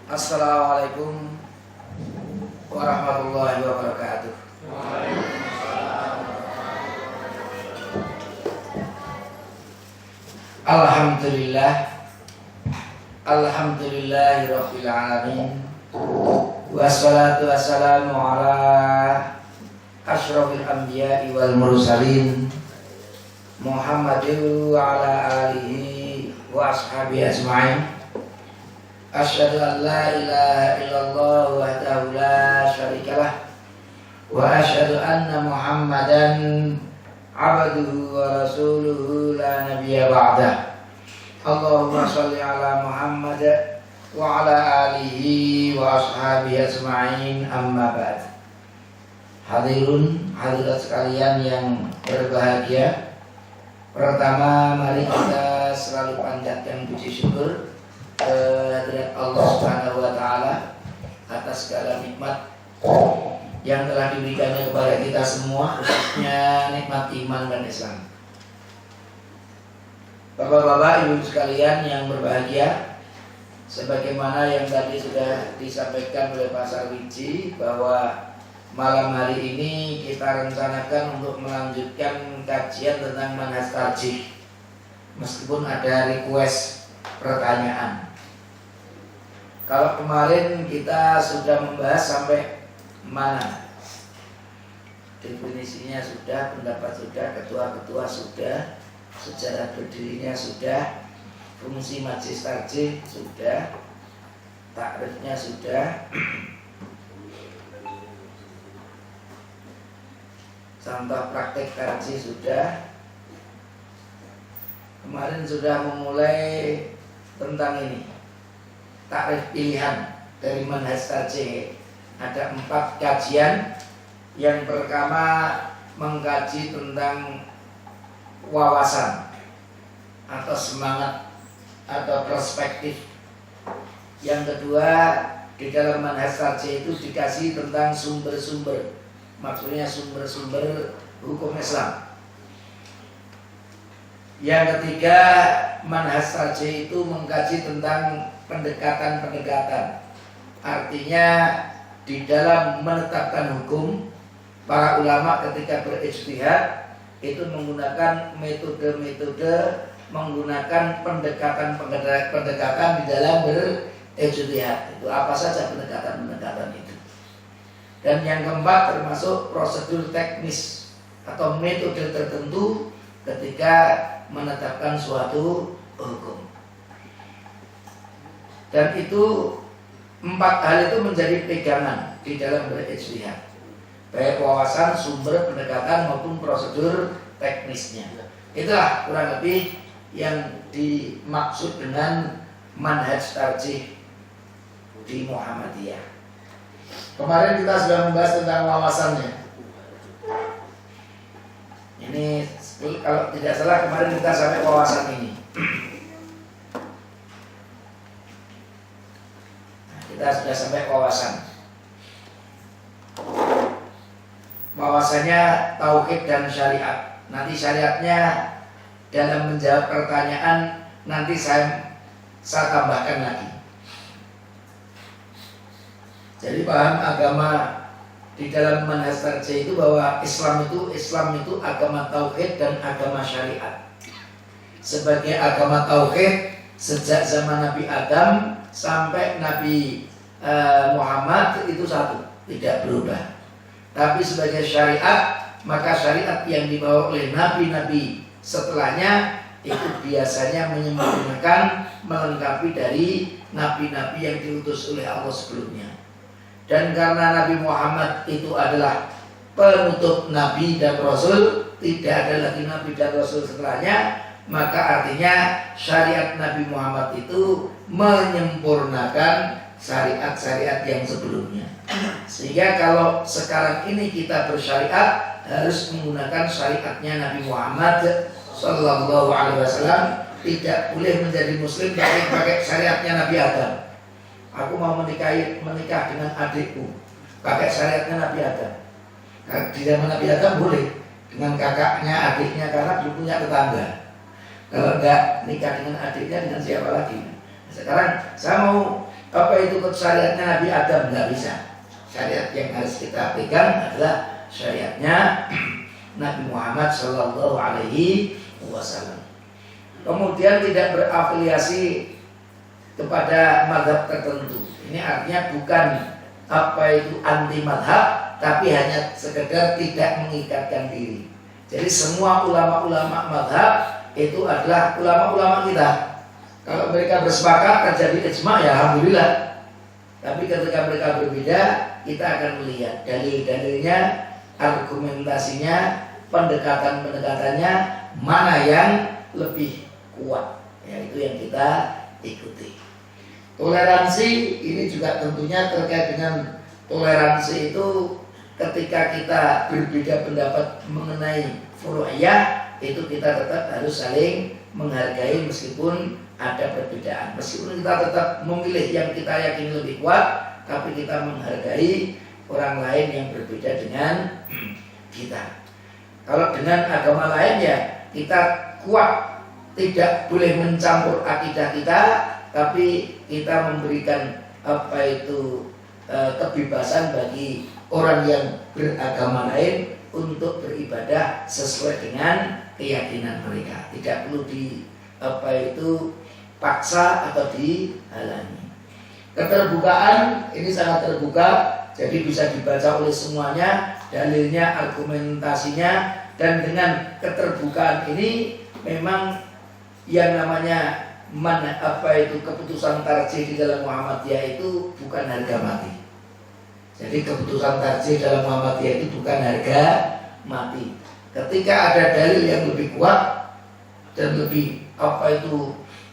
Assalamualaikum warahmatullahi wabarakatuh. Alhamdulillah, alhamdulillahirabbil alamin. Wassalatu wassalamu ala asyrafil anbiya'i wal mursalin Muhammadin wa ala alihi wa ashabihi ajma'in. Asyhadu an la ilaha illallah wahdahu la syarikalah wa asyhadu anna Muhammadan abduhu wa rasuluhu la nabiyya ba'dah. Allahumma shalli ala Muhammad wa ala alihi wa ashabihi ajma'in, amma ba'd. Hadirun hadirat sekalian yang berbahagia, pertama mari kita selalu panjatkan puji syukur kehadirat Allah Subhanahu wa taala atas segala nikmat yang telah diberikannya kepada kita semua, khususnya nikmat iman dan Islam. Bapak-bapak, ibu sekalian yang berbahagia, sebagaimana yang tadi sudah disampaikan oleh Pak Sarwiji bahwa malam hari ini kita rencanakan untuk melanjutkan kajian tentang manhaj tarjih, meskipun ada request pertanyaan. Kalau kemarin kita sudah membahas sampai mana? Definisinya sudah, pendapat sudah, ketua-ketua sudah, sejarah berdirinya sudah, fungsi majelis tarjih sudah, takrifnya sudah, contoh praktek tarjih sudah. Kemarin sudah memulai tentang ini, takrif pilihan dari manhaj tarjih. Ada 4 kajian. Yang pertama mengkaji tentang wawasan atau semangat atau perspektif. Yang kedua, di dalam manhaj tarjih itu dikasih tentang sumber-sumber, maksudnya sumber-sumber hukum Islam. Yang ketiga, manhaj tarjih itu mengkaji tentang pendekatan-pendekatan. Artinya di dalam menetapkan hukum, para ulama ketika berijtihad itu menggunakan metode-metode, menggunakan pendekatan-pendekatan di dalam berijtihad. Itu apa saja pendekatan-pendekatan itu. Dan yang keempat termasuk prosedur teknis atau metode tertentu ketika menetapkan suatu hukum. Dan itu 4 hal itu menjadi pegangan di dalam berijtihad, baik wawasan, sumber, pendekatan maupun prosedur teknisnya. Itulah kurang lebih yang dimaksud dengan manhaj tarjih di Muhammadiyah. Kemarin kita sudah membahas tentang wawasannya. Ini kalau tidak salah kemarin kita sampai wawasan ini. Kita sudah sampai wawasan. Wawasannya tauhid dan syariat. Nanti syariatnya dalam menjawab pertanyaan nanti saya tambahkan lagi. Jadi paham agama di dalam manhaj tarjih itu bahwa Islam itu agama tauhid dan agama syariat. Sebagai agama tauhid sejak zaman Nabi Adam sampai Nabi Muhammad itu satu, tidak berubah. Tapi sebagai syariat, maka syariat yang dibawa oleh nabi-nabi setelahnya itu biasanya menyempurnakan, melengkapi dari nabi-nabi yang diutus oleh Allah sebelumnya. Dan karena Nabi Muhammad itu adalah penutup nabi dan rasul, tidak ada lagi nabi dan rasul setelahnya, maka artinya syariat Nabi Muhammad itu menyempurnakan syariat-syariat yang sebelumnya. Sehingga kalau sekarang ini kita bersyariat harus menggunakan syariatnya Nabi Muhammad Sallallahu Alaihi Wasallam. Tidak boleh menjadi muslim pakai syariatnya Nabi Adam. Aku mau menikah dengan adikku, pakai syariatnya Nabi Adam. Di zaman Nabi Adam boleh dengan kakaknya, adiknya, karena belum punya tetangga. Kalau enggak nikah dengan adiknya, dengan siapa lagi? Sekarang saya mau apa itu syariatnya Nabi Adam, nggak bisa. Syariat yang harus kita pegang adalah syariatnya Nabi Muhammad Shallallahu Alaihi Wasallam. Kemudian tidak berafiliasi kepada madhab tertentu. Ini artinya bukan apa itu anti madhab, tapi hanya sekedar tidak mengikatkan diri. Jadi semua ulama-ulama madhab itu adalah ulama-ulama kita. Kalau mereka bersepakat terjadi ijma, ya alhamdulillah. Tapi ketika mereka berbeda, kita akan melihat dalil-dalilnya, argumentasinya, pendekatan-pendekatannya, mana yang lebih kuat. Ya, itu yang kita ikuti. Toleransi ini juga tentunya terkait dengan toleransi itu ketika kita berbeda pendapat mengenai furu'iyah, itu kita tetap harus saling menghargai meskipun ada perbedaan. Meskipun kita tetap memilih yang kita yakini lebih kuat, tapi kita menghargai orang lain yang berbeda dengan kita. Kalau dengan agama lain ya kita kuat, tidak boleh mencampur akidah kita, tapi kita memberikan apa itu kebebasan bagi orang yang beragama lain untuk beribadah sesuai dengan keyakinan mereka. Tidak perlu paksa atau dihalangi. Keterbukaan ini sangat terbuka, jadi bisa dibaca oleh semuanya, dalilnya, argumentasinya, dan dengan keterbukaan ini memang yang namanya keputusan tarjih di dalam Muhammadiyah itu bukan harga mati. Jadi keputusan tarjih dalam Muhammadiyah itu bukan harga mati. Ketika ada dalil yang lebih kuat dan lebih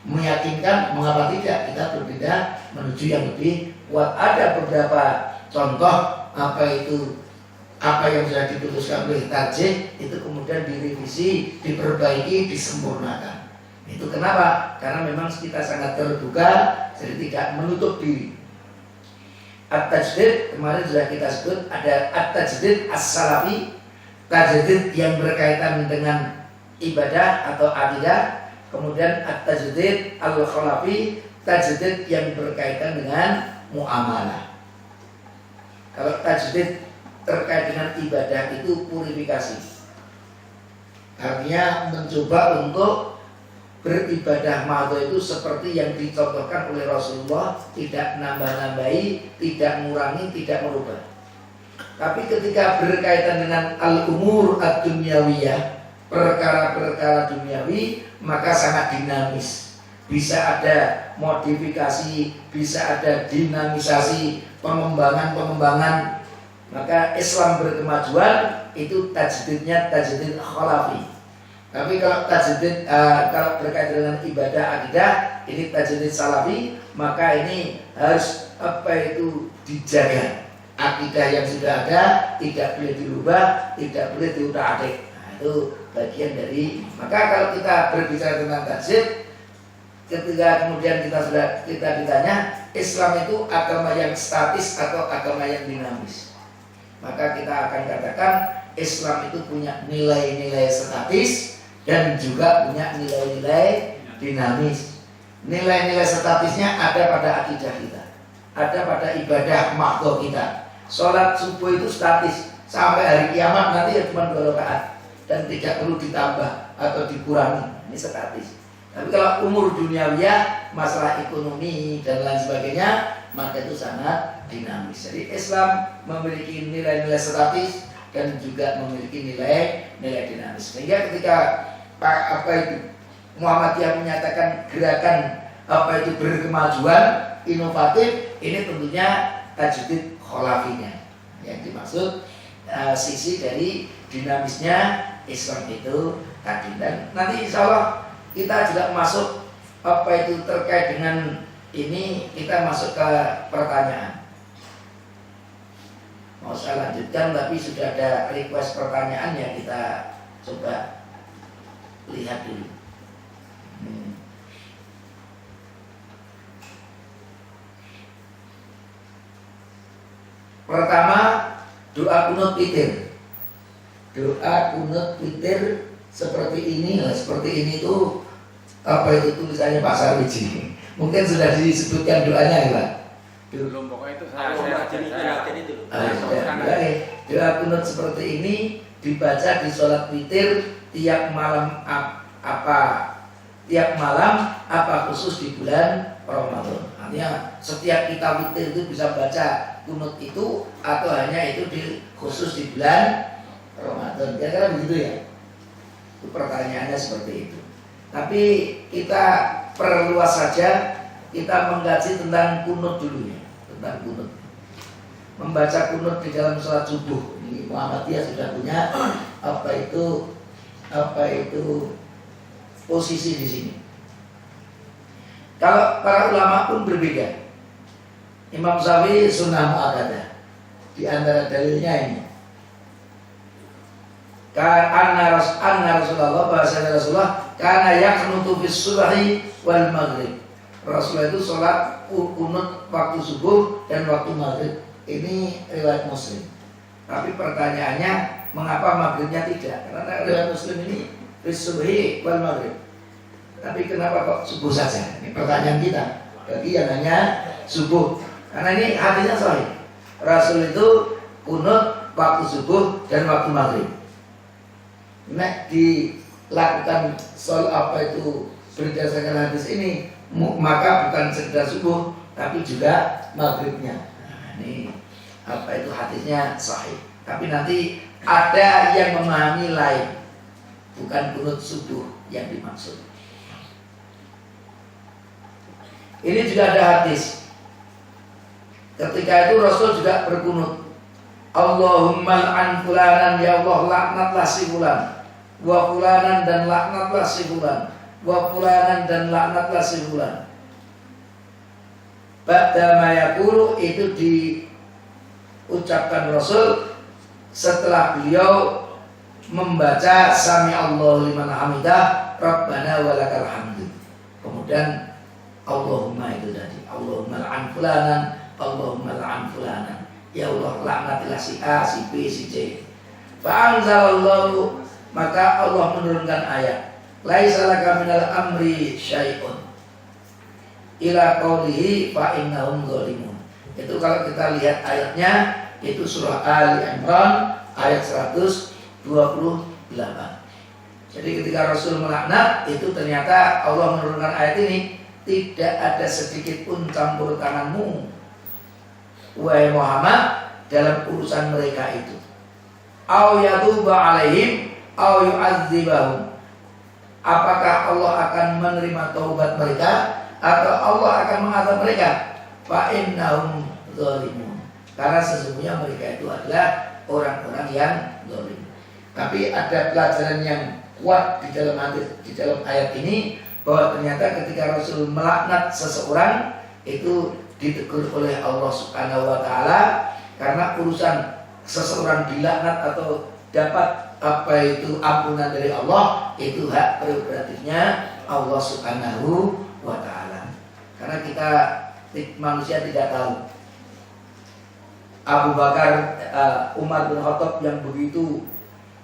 meyakinkan, mengapa tidak kita berbeda menuju yang lebih kuat. Ada beberapa contoh apa yang sudah diputuskan oleh tarjih itu kemudian direvisi, diperbaiki, disempurnakan. Itu kenapa? Karena memang kita sangat terbuka, jadi tidak menutup diri. At-tajdid kemarin sudah kita sebut, ada at-tajdid as-salafi, tajdid yang berkaitan dengan ibadah atau akidah. Kemudian at-tajdid al-khalafi, tajdid yang berkaitan dengan muamalah. Kalau tajdid terkait dengan ibadah itu purifikasi, artinya mencoba untuk beribadah mahdo itu seperti yang dicontohkan oleh Rasulullah, tidak nambah-nambahi, tidak mengurangi, tidak merubah. Tapi ketika berkaitan dengan al-umur ad-dunyawiyah, perkara-perkara duniawi, maka sangat dinamis. Bisa ada modifikasi, bisa ada dinamisasi, pengembangan. Maka Islam berkemajuan itu tajdidnya tajdid khalafi. Tapi kalau tajdid kalau berkaitan dengan ibadah akidah, ini tajdid salafi, maka ini harus dijaga. Akidah yang sudah ada tidak boleh dirubah, tidak boleh diutak-atik. Nah, itu bagian dari. Maka kalau kita berbicara tentang tajdid, ketika kemudian kita ditanya Islam itu agama yang statis atau agama yang dinamis, maka kita akan katakan Islam itu punya nilai-nilai statis dan juga punya nilai-nilai dinamis. Nilai-nilai statisnya ada pada akidah kita, ada pada ibadah makhluk kita. Sholat subuh itu statis, sampai hari kiamat nanti ya cuma 2 rakaat dan tidak perlu ditambah atau dikurangi, ini statis. Tapi kalau umur duniawiyah, masalah ekonomi dan lain sebagainya, maka itu sangat dinamis. Jadi Islam memiliki nilai-nilai statis dan juga memiliki nilai-nilai dinamis. Sehingga ketika Muhammadiyah menyatakan gerakan berkemajuan, inovatif, ini tentunya tajdid khalafinya. Yang dimaksud sisi dari dinamisnya Islam itu tadi. Dan nanti insya Allah kita juga masuk terkait dengan ini, kita masuk ke pertanyaan. Mau saya lanjutkan, tapi sudah ada request pertanyaan ya, kita coba lihat dulu. Pertama, doa kunut witir. Doa kunut witir seperti ini tuh tulisannya Pak Sarwiji. Mungkin sudah disebutkan doanya ya Pak. Belum, pokoknya itu saya itu. Doa kunut seperti ini dibaca di sholat witir tiap malam apa khusus di bulan Ramadan. Artinya setiap kita witir itu bisa baca kunut itu atau hanya itu khusus di bulan Ramadan. Kira-kira begitu ya. Itu pertanyaannya seperti itu. Tapi kita perluas saja, kita mengkaji tentang kunut dulu ya. Tentang kunut, membaca kunut di dalam sholat subuh. Ini Muhammadiyah sudah punya apa itu posisi di sini. Kalau para ulama pun berbeda. Imam Syafi'i sunnah muakkadah. Di antara dalilnya ini, anna Rasulullah bahasa Rasulullah karena yaqnutu bis subhi wal maghrib. Rasulullah itu sholat kunut waktu subuh dan waktu maghrib. Ini riwayat Muslim. Tapi pertanyaannya, mengapa maghribnya tidak? Karena riwayat Muslim ini bis subhi wal maghrib. Tapi kenapa kok subuh saja? Ini pertanyaan kita. Jadi yang hanya subuh. Karena ini hadisnya sahih. Rasul itu kunut waktu subuh dan waktu maghrib. Nah, dilakukan sholat apa itu berdasarkan hadis ini, maka bukan sekedar subuh tapi juga maghribnya. Nah, ini apa itu hadisnya sahih. Tapi nanti ada yang memahami lain, bukan kunut subuh yang dimaksud. Ini juga ada hadis. Ketika itu Rasul juga berkunut, Allahumma al'an fulanan, ya Allah laknatlah si fulan, wa fulanan dan laknatlah si fulan, wa fulanan dan laknatlah si fulan. Ba'da ma yaqulu, itu diucapkan Rasul setelah beliau membaca sami Allahu liman hamidah rabbana walakal hamdu. Kemudian Allahumma itu tadi, Allahumma al'an fulanan, Allahumma al'an fulanan, ya Allah laknatilah si A, si B, si C. Fa'anzalallahu, maka Allah menurunkan ayat, laisa laka minal amri syai'un ila qawlihi fa innahum zalimun. Itu kalau kita lihat ayatnya, itu surah Ali Imran ayat 128. Jadi ketika Rasul melaknat, itu ternyata Allah menurunkan ayat ini, tidak ada sedikit pun campur tanganmu wahai Muhammad dalam urusan mereka itu. Au yatuba alaihim au yu'adzibahum. Apakah Allah akan menerima taubat mereka atau Allah akan mengadab mereka? Fa innahum zalimun. Karena sesungguhnya mereka itu adalah orang-orang yang zalim. Tapi ada pelajaran yang kuat di dalam ayat ini, bahwa ternyata ketika Rasul melaknat seseorang itu ditegur oleh Allah Subhanahu wa taala, karena urusan seseorang dilaknat atau dapat apa itu ampunan dari Allah, itu hak prerogatifnya Allah Subhanahu wa taala. Karena kita manusia tidak tahu. Abu Bakar, Umar bin Khattab yang begitu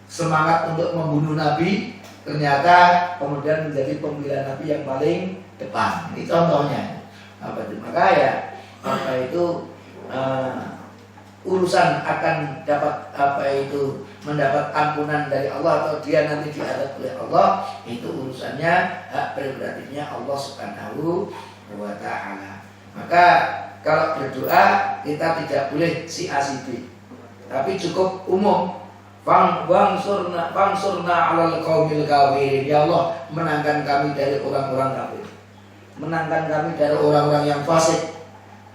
semangat untuk membunuh Nabi, ternyata kemudian menjadi pembela Nabi yang paling depan. Ini contohnya. Apa itu? Maka ya apa itu urusan akan dapat apa itu mendapat ampunan dari Allah atau dia nanti diadab oleh Allah, itu urusannya hak prerogatifnya Allah Subhanahu wa taala. Maka kalau berdoa kita tidak boleh si A si B, tapi cukup umum. Fangsurna 'alal qaumil kafirin. Ya Allah, menangkan kami dari orang-orang kafir. Menangkan kami dari orang-orang yang fasik,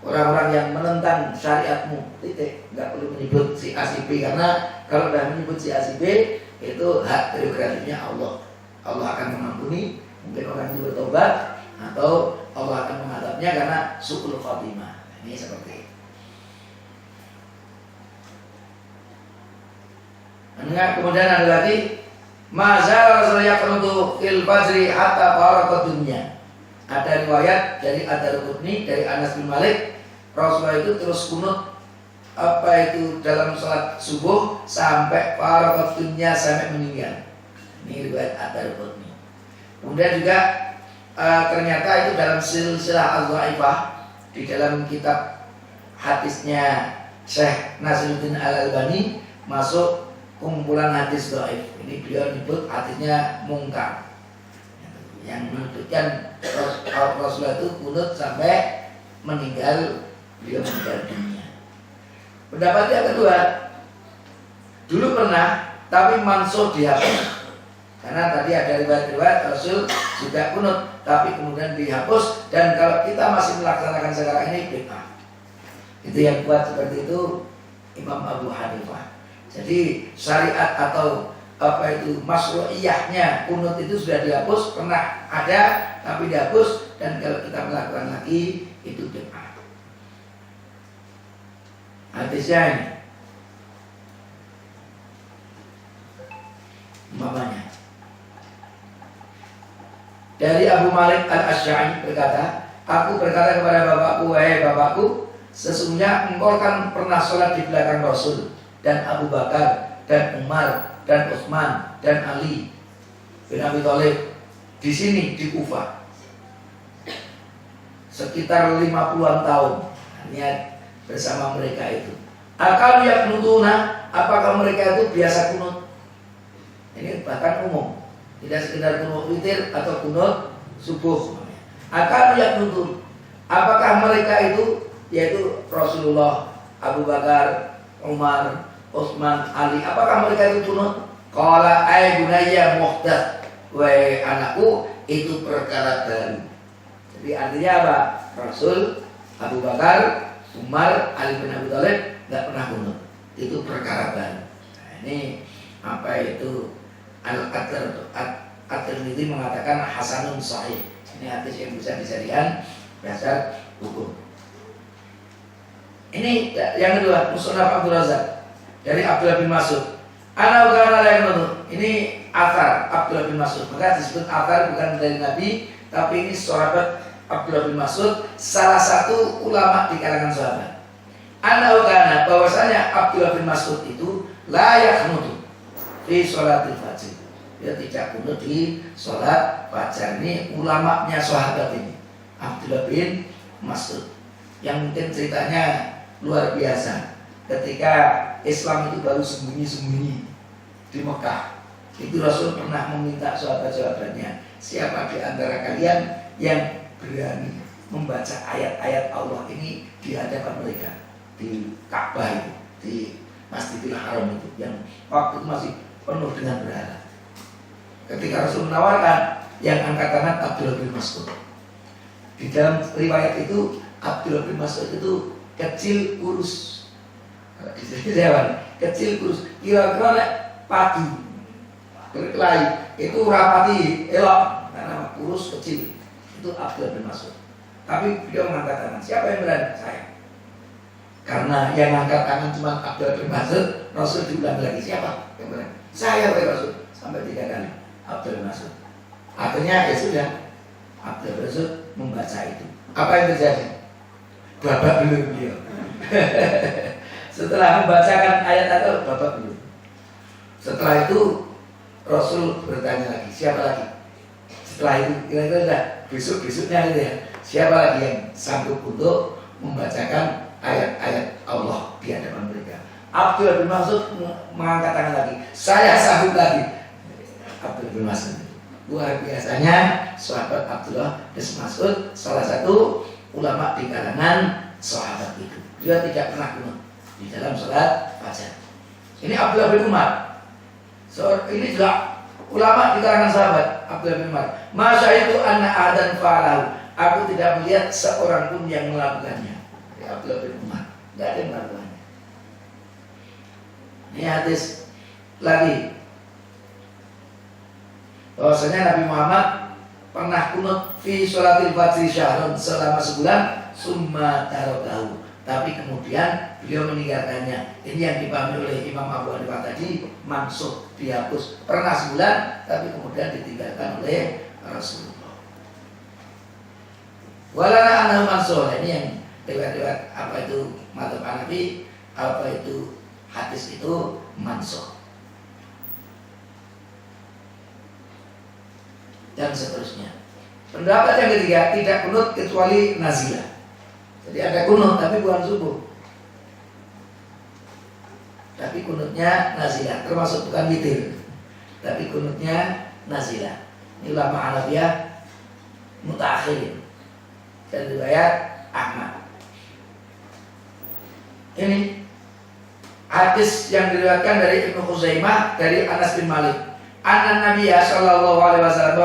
orang-orang yang menentang syariatmu. Titik. Enggak perlu menyebut si A si B, karena kalau sudah menyebut si A si B, itu hak prerogatifnya Allah. Allah akan mengampuni, mungkin orang itu bertobat, atau Allah akan mengadabnya karena su'ul khatimah. Ini seperti itu. Kemudian ada lagi, mazal Rasulullah untuk fil fajri hatta faraqat dunya. Ada riwayat dari Ad-Darqutni dari Anas bin Malik, Rasulullah itu terus kunut apa itu dalam salat subuh sampai faraqat dunya, sampai meninggal. Ini riwayat Ad-Darqutni. Kemudian juga ternyata itu dalam silsilah al-dhaifah, di dalam kitab hadisnya Syekh Nasiruddin Al-Albani masuk kumpulan hadis dhaif. Ini beliau nyebut hadisnya mungkar. Yang menunjukkan Rasulullah itu kunut sampai meninggal, beliau meninggal dunia. Pendapat yang kedua, dulu pernah tapi mansuh dihapus. Karena tadi ada riwayat-riwayat Rasul juga kunut tapi kemudian dihapus, dan kalau kita masih melaksanakan sekarang ini bid'ah. Itu yang buat seperti itu Imam Abu Hanifah. Jadi syariat atau apa itu masyru'iyahnya kunut itu sudah dihapus, pernah ada tapi dihapus, dan kalau kita melakukan lagi itu bid'ah. Hadisnya ini umpamanya dari Abu Malik Al-Asy'ari berkata, aku berkata kepada bapakku, wahai bapakku, sesungguhnya engkau kan pernah sholat di belakang Rasul dan Abu Bakar dan Umar dan Utsman dan Ali bin Abi Thalib di sini di Kufah sekitar 50-an tahun niat bersama mereka itu. Akal yaknutuna, apakah mereka itu biasa kunut? Ini bahkan umum, tidak sekedar kunut witir atau kunut subuh. Akal yaknutun, apakah mereka itu, yaitu Rasulullah, Abu Bakar, Umar, Utsman, Ali, apakah mereka itu kunut? Qala ay bunayya muhdath, wahai anakku, itu perkara baru. Jadi artinya apa? Rasul, Abu Bakar, Umar, Ali bin Abi Thalib nggak pernah kunut. Itu perkara baru. Nah, ini apa itu At-Tirmidzi mengatakan hasanun sahih. Ini hadis yang bisa dijadikan dasar hukum. Ini yang kedua, Musnad Abdul Razak dari Abdullah bin Mas'ud. Ana kana la yakunu. Ini athar Abdullah bin Mas'ud. Maka disebut athar bukan dari Nabi, tapi ini sahabat Abdullah bin Mas'ud, salah satu ulama di kalangan sahabat. Ana kana, bahwasanya Abdullah bin Mas'ud itu la yaknutu di sholatil fajr. Dia tidak kunut di sholat fajar. Ini ulamanya sahabat ini, Abdullah bin Mas'ud, yang mungkin ceritanya luar biasa. Ketika Islam itu baru sembunyi-sembunyi di Mekah, itu Rasul pernah meminta sahabat-sahabatnya, siapa di antara kalian yang berani membaca ayat-ayat Allah ini di hadapan mereka di Ka'bah itu, di Masjidil Haram itu, yang waktu itu masih penuh dengan berhala. Ketika Rasul menawarkan, yang angkat tangan Abdullah bin Mas'ud. Di dalam riwayat itu Abdullah bin Mas'ud itu kecil kurus, kecil kurus, kira-kira padu berkelahi, itu rapati elok karena kurus kecil. Itu Abdullah bin Mas'ud. Tapi beliau mengangkat tangan. Siapa yang berani? Saya. Karena yang angkat tangan cuma Abdullah bin Mas'ud, Rasul diulang lagi, siapa yang berani? Saya, wahai Rasul. Sampai 3 kali Abdullah bin Mas'ud. Akhirnya ya sudah, Abdullah bin Mas'ud membaca itu. Apa yang terjadi? Babak belum beliau. Setelah membacakan ayat itu, babak belum. Setelah itu Rasul bertanya lagi, siapa lagi? Setelah itu kira-kira besok-besoknya gitu ya, siapa lagi yang sanggup untuk membacakan ayat-ayat Allah di hadapan mereka? Abdullah bin Mas'ud mengangkat tangan lagi, saya sanggup lagi. Abdullah bin Mas'ud, luar biasanya sahabat Abdullah bin Mas'ud, salah satu ulama di kalangan sahabat itu. Dia tidak pernah kunut di dalam sholat fajar. Ini Abdullah bin Umar. Ini juga ulama di kalangan sahabat, Abdullah bin Umar. Masa itu anak adan fa'alahu, aku tidak melihat seorang pun yang melakukannya. Ya, Abdullah bin Umar, tidak ada yang melakukannya. Ini hadis lagi, bahwasanya Nabi Muhammad pernah kunut fi sholatil fajri syahrun, selama sebulan, summa tarokahu, tapi kemudian beliau meninggalkannya. Ini yang dipahami oleh Imam Abu Hanifah tadi, mansuh, dihapus. Pernah sebulan, tapi kemudian ditinggalkan oleh Rasulullah. Walana anal mansuh, ini yang riwayat-riwayat apa itu madzhab Hanafi, apa itu hadis itu mansuh, dan seterusnya. Pendapat yang ketiga, tidak kunut kecuali nazilah. Jadi ada kunut tapi bukan subuh. tapi kunutnya nazilah, termasuk bukan witir, tapi kunutnya nazilah. Ini ulama Hanafiyah mutaakhirin dan riwayat Ahmad. Ini hadis yang diriwayatkan dari Ibnu Khuzaimah dari Anas bin Malik. Anna Nabiya sallallahu alaihi wasallam,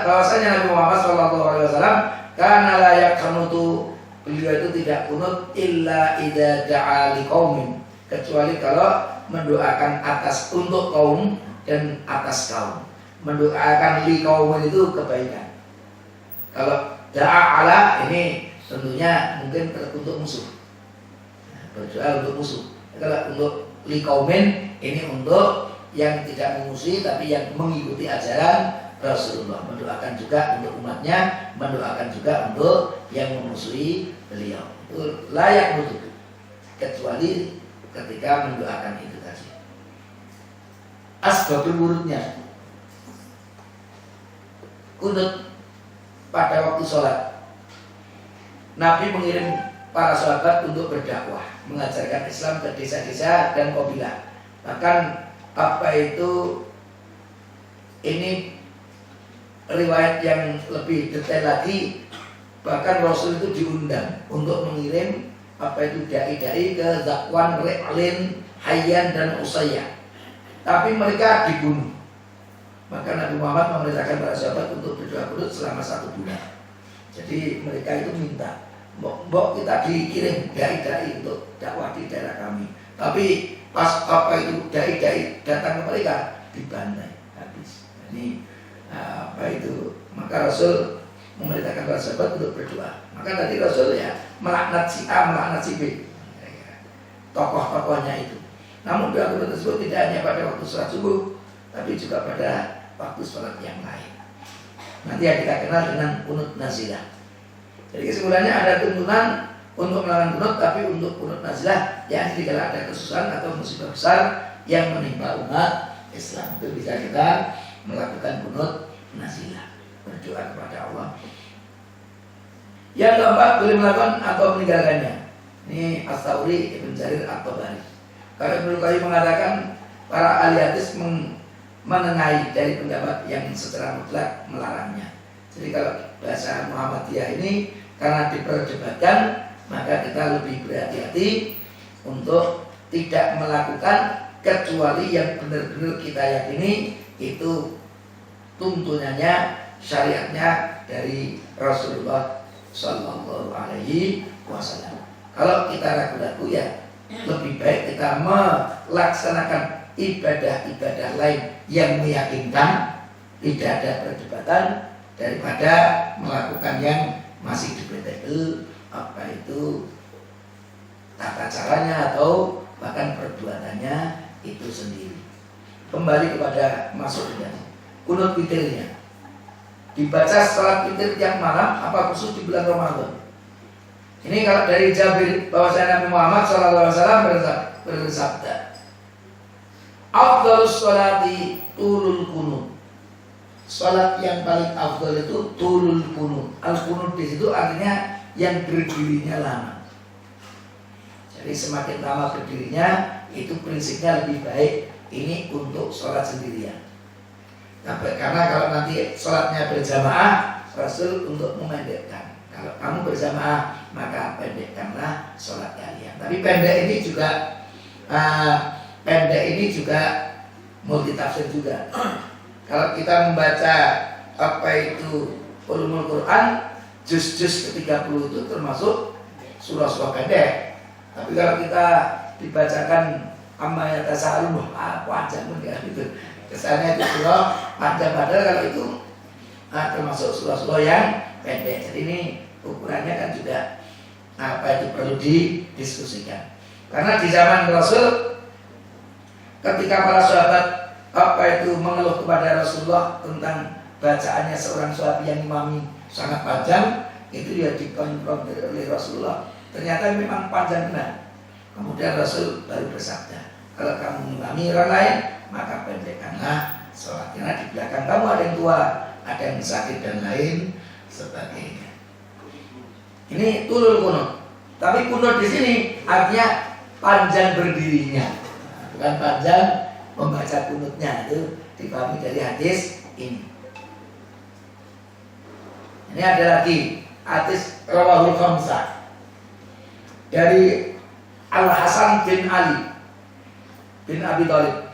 bahwasanya Nabi Muhammad sallallahu alaihi wasallam kana la yaqnutu, beliau itu tidak kunut illa idza da'a liqaumin, kecuali kalau mendoakan atas untuk kaum dan atas kaum. Mendoakan li kaum itu kebaikan. Kalau da'a ala ini tentunya mungkin untuk musuh. Berdoa untuk musuh. Kalau untuk li kaumin ini untuk yang tidak memusuhi tapi yang mengikuti ajaran Rasulullah, mendoakan juga untuk umatnya, mendoakan juga untuk yang memusuhi beliau. Itu layak nutup, kecuali ketika mendoakan itu tadi. Asbabul wurudnya, kunut pada waktu sholat. Nabi mengirim para sahabat untuk berdakwah, mengajarkan Islam ke desa-desa dan kabilah. Bahkan apa itu, ini riwayat yang lebih detail lagi, bahkan Rasul itu diundang untuk mengirim apa itu dai-dai ke Zakwan, Ri'lin, Hayyan dan Usayyah, tapi mereka dibunuh. Maka Nabi Muhammad memerintahkan para sahabat untuk berdoa kunut selama 1 bulan. Jadi mereka itu minta, mbok kita dikirim dai-dai untuk dakwah di daerah kami, tapi pas apa itu dai-dai datang ke mereka dibantai habis. Ini apa itu, maka Rasul memerintahkan para sahabat untuk berdoa. Maka tadi Rasul ya melaknat si A, melaknat si B, tokoh-tokohnya itu. Namun doa kunut tersebut tidak hanya pada waktu sholat subuh, tapi juga pada waktu sholat yang lain. Nanti yang kita kenal dengan kunut nazilah. Jadi kesimpulannya ada tuntunan untuk melakukan kunut, tapi untuk kunut nazilah yang jika ada kesusahan atau musibah besar yang menimpa umat Islam, itu bisa kita melakukan kunut nazilah, berdoa kepada Allah. Yang keempat, boleh melakukan atau meninggalkannya. Ini As-Sauri, Ibn Jarir, At-Tabari. Kalau Ibnu Qayyim mengatakan para ahli hadis menengahi dari pendapat yang secara mutlak melarangnya. Jadi kalau bahasa Muhammadiyah ini karena diperdebatkan, maka kita lebih berhati-hati untuk tidak melakukan kecuali yang benar-benar kita yakini itu tuntunannya, syariatnya dari Rasulullah Sallallahu Alaihi Wasallam. Kalau kita ragu-ragu ya lebih baik kita melaksanakan ibadah-ibadah lain yang meyakinkan, tidak ada perdebatan, daripada melakukan yang masih dibeteki apa itu tata caranya atau bahkan perbuatannya itu sendiri. Kembali kepada masuknya kunut witirnya, dibaca salat witir tiap malam apa khusus di bulan Ramadan. Ini kalau dari Jabir bahwasanya Nabi Muhammad SAW bersabda, afdhalus sholati tulul kunut. Salat yang paling afdal itu tulul kunut. Al-kunut di situ artinya yang berdirinya lama. Jadi semakin lama berdirinya itu prinsipnya lebih baik. Ini untuk sholat sendirian. Nah, karena kalau nanti sholatnya berjamaah, Rasul untuk memendekkan. Kalau kamu berjamaah maka pendekkanlah sholat kalian. Tapi pendek ini juga multitafsir juga. Kalau kita membaca apa itu ulumul Quran, juz-juz ke-30 itu termasuk surah-surah pendek. Tapi kalau kita dibacakan amma yatasaalun, panjang pun ya gitu. Kesannya itu surah panjang, padahal kalau itu termasuk surah-surah yang pendek. Jadi ini ukurannya kan juga apa itu perlu didiskusikan. Karena di zaman Rasul ketika para sahabat apa itu mengeluh kepada Rasulullah tentang bacaannya seorang sahabat yang imami sangat panjang, itu dia dikonfrontir oleh Rasulullah. Ternyata memang panjang benar. Kemudian Rasul baru bersabda, kalau kamu mengimami orang lain, maka pendekkanlah sholat. Karena di belakang kamu ada yang tua, ada yang sakit dan lain sebagainya. Ini tulul kunut. Tapi kunut di sini artinya panjang berdirinya. bukan panjang membaca kunutnya, itu dipahami dari hadis ini. Ini ada lagi hadis rawahul khamsah dari Al Hasan bin Ali bin Abi Thalib.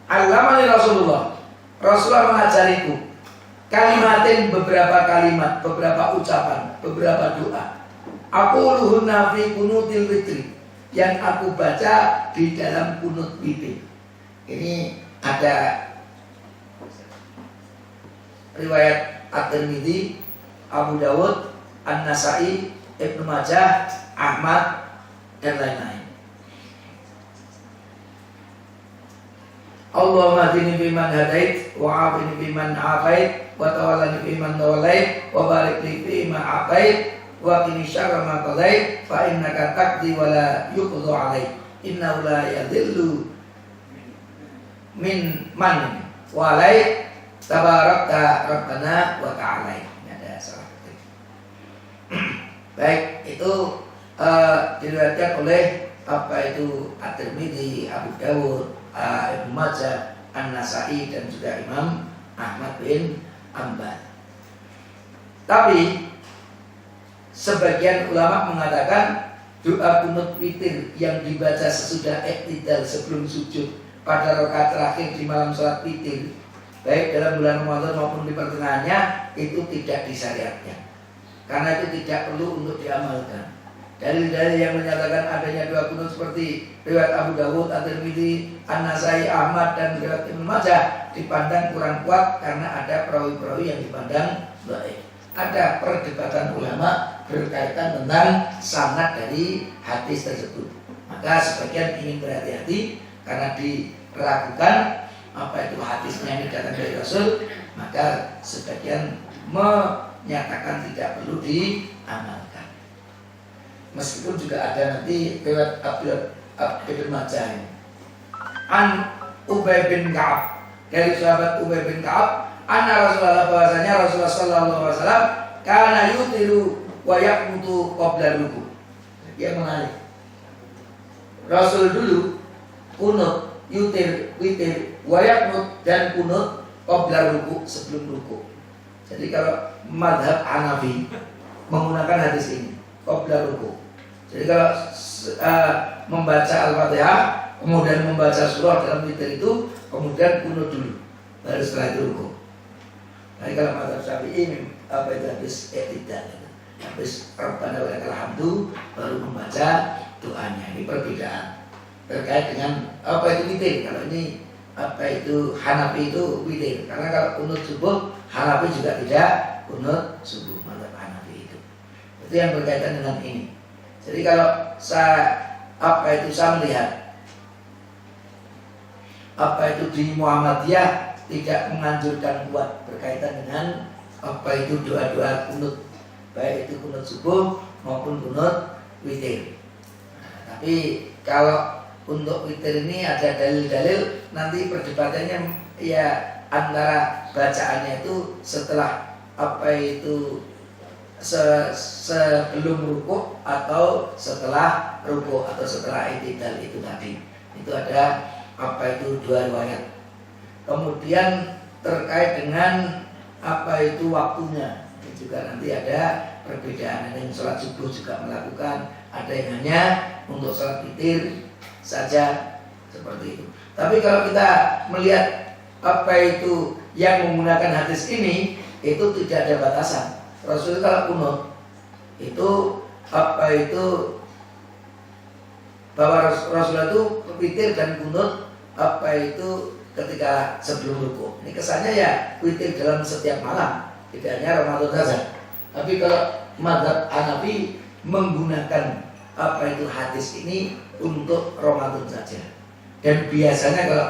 Allamani Rasulullah mengajariku kalimatin, beberapa kalimat, beberapa ucapan, beberapa doa. Aku luhunna fi kunutil witri, yang aku baca di dalam kunut witir. Ini ada riwayat At-Tirmidzi, Abu Dawud, An-Nasai, Ibnu Majah, Ahmad dan lain-lain. Allahumma hdini fiman hadait wa afini fiman afait wa tawallani fiman tawallait wa barik li fima atait wa qini syarra ma qadait fa innaka taqdi wa la yuqda alaik innahu la yadhillu min man walai tabarakta rabbana wa ta'ala. Ini ada salah ketik. Baik, itu diriwayatkan oleh At-Tirmidzi, Abu Dawud, Ibnu Majah, An-Nasai dan juga Imam Ahmad bin Hanbal. Tapi sebagian ulama mengatakan doa kunut witir yang dibaca sesudah iktidal sebelum sujud pada rakaat terakhir di malam salat witir, baik dalam bulan Ramadan maupun di pertengahannya, itu tidak disyariatkan. Karena itu tidak perlu untuk diamalkan. Dalil-dalil yang menyatakan adanya doa kunut seperti riwayat Abu Dawud, At-Tirmidzi, An-Nasai, Ahmad dan riwayat Ibnu Majah dipandang kurang kuat karena ada perawi-perawi yang dipandang dhaif. Ada perdebatan ulama berkaitan tentang sanad dari hadis tersebut. Maka sebagian ingin berhati-hati karena diragukan apa itu hadisnya ini datang dari Rasul, maka sebagian menyatakan tidak perlu diamalkan. Meskipun juga ada nanti riwayat Ibnu Majah ini. An Ubay bin Ka'ab, dari sahabat Ubay bin Ka'ab, anna Rasulullah, bahwasanya Rasulullah sallallahu alaihi wasallam kana yutiru wa yaqnutu qabla ruku. Dia menarik. Rasul dulu kunut, yutir, witir, wa yaqnut dan kunut qabla ruku, sebelum ruku. Jadi kalau madhab Hanafi menggunakan hadis ini qabla ruku. Jadi kalau membaca Al-Fatihah kemudian membaca surah dalam witir itu, kemudian kunut dulu, baru setelah itu ruku. Jadi kalau mazhab Syafi'i apa itu habis iktidal, habis Rabbana wa lakal hamdu baru membaca doanya. Ini perbedaan terkait dengan apa itu witir. Kalau ini apa itu Hanafi itu witir. Karena kalau kunut subuh Hanafi juga tidak kunut subuh, mazhab Hanafi itu. Itu yang berkaitan dengan ini. Jadi kalau saya melihat apa itu di Muhammadiyah tidak menganjurkan buat berkaitan dengan apa itu doa-doa kunut, baik itu kunut subuh maupun kunut witir. Tapi kalau untuk witir ini ada dalil-dalil, nanti perdebatannya ya antara bacaannya itu setelah apa itu sebelum ruku atau setelah ruku atau setelah iktidal itu tadi. Itu ada apa itu dua riwayat. Kemudian terkait dengan apa itu waktunya, itu juga nanti ada perbedaan. Ada yang sholat subuh juga melakukan, ada yang hanya untuk sholat witir saja seperti itu. Tapi kalau kita melihat apa itu yang menggunakan hadis ini, itu tidak ada batasan. Rasul kalau kunut itu apa itu bahwa Rasulullah itu witir dan kunut apa itu ketika sebelum ruku. Ini kesannya ya witir dalam setiap malam, tidak hanya Ramadan saja. Tapi kalau mazhab Hanafi menggunakan apa itu hadis ini untuk Ramadan saja. Dan biasanya kalau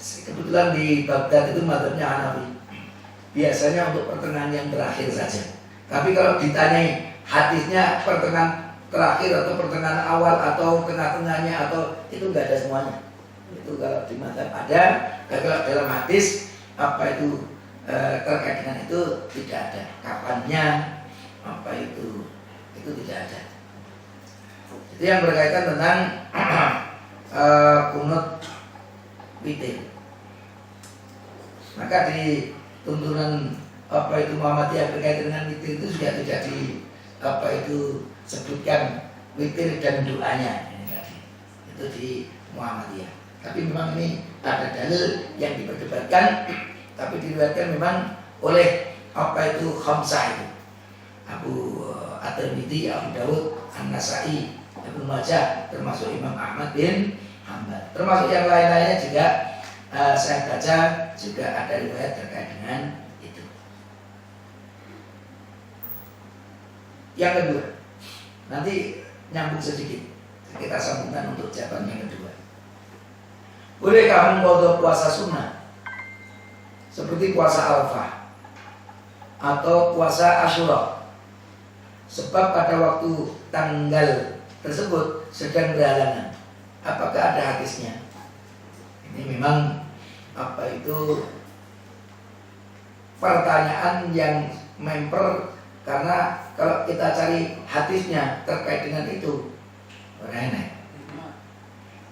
kebetulan di Baghdad itu mazhabnya Hanafi, biasanya untuk pertengahan yang terakhir saja. Tapi kalau ditanyai hadisnya pertengahan terakhir atau pertengahan awal atau tengah-tengahnya atau itu enggak ada semuanya. Itu kalau di mazhab ada, kalau dalam hadis apa itu terkait dengan itu tidak ada. Kapannya apa itu tidak ada. Itu yang berkaitan tentang kunut witir. Maka di tuntunan Muhammadiyah berkaitan dengan witir itu juga tidak sebutkan witir dan doanya ini tadi. Itu di Muhammadiyah. Tapi memang ini ada dalil yang diperdebatkan, tapi diriwayatkan memang oleh khamsah itu. Abu At-Tirmidzi, Abu Dawud, An-Nasa'i, Ibnu Majah, termasuk Imam Ahmad bin Hanbal. Termasuk yang lain-lainnya juga saya baca juga ada riwayat terkait dengan itu. Yang kedua, nanti nyambung sedikit, kita sambungkan untuk jawaban yang kedua. Bolehkah mengqadha puasa sunnah seperti puasa Arafah atau puasa Asyura? Sebab pada waktu tanggal tersebut sedang berhalangan. Apakah ada hadisnya? Ini memang pertanyaan yang memper, karena kalau kita cari hadisnya terkait dengan itu enak.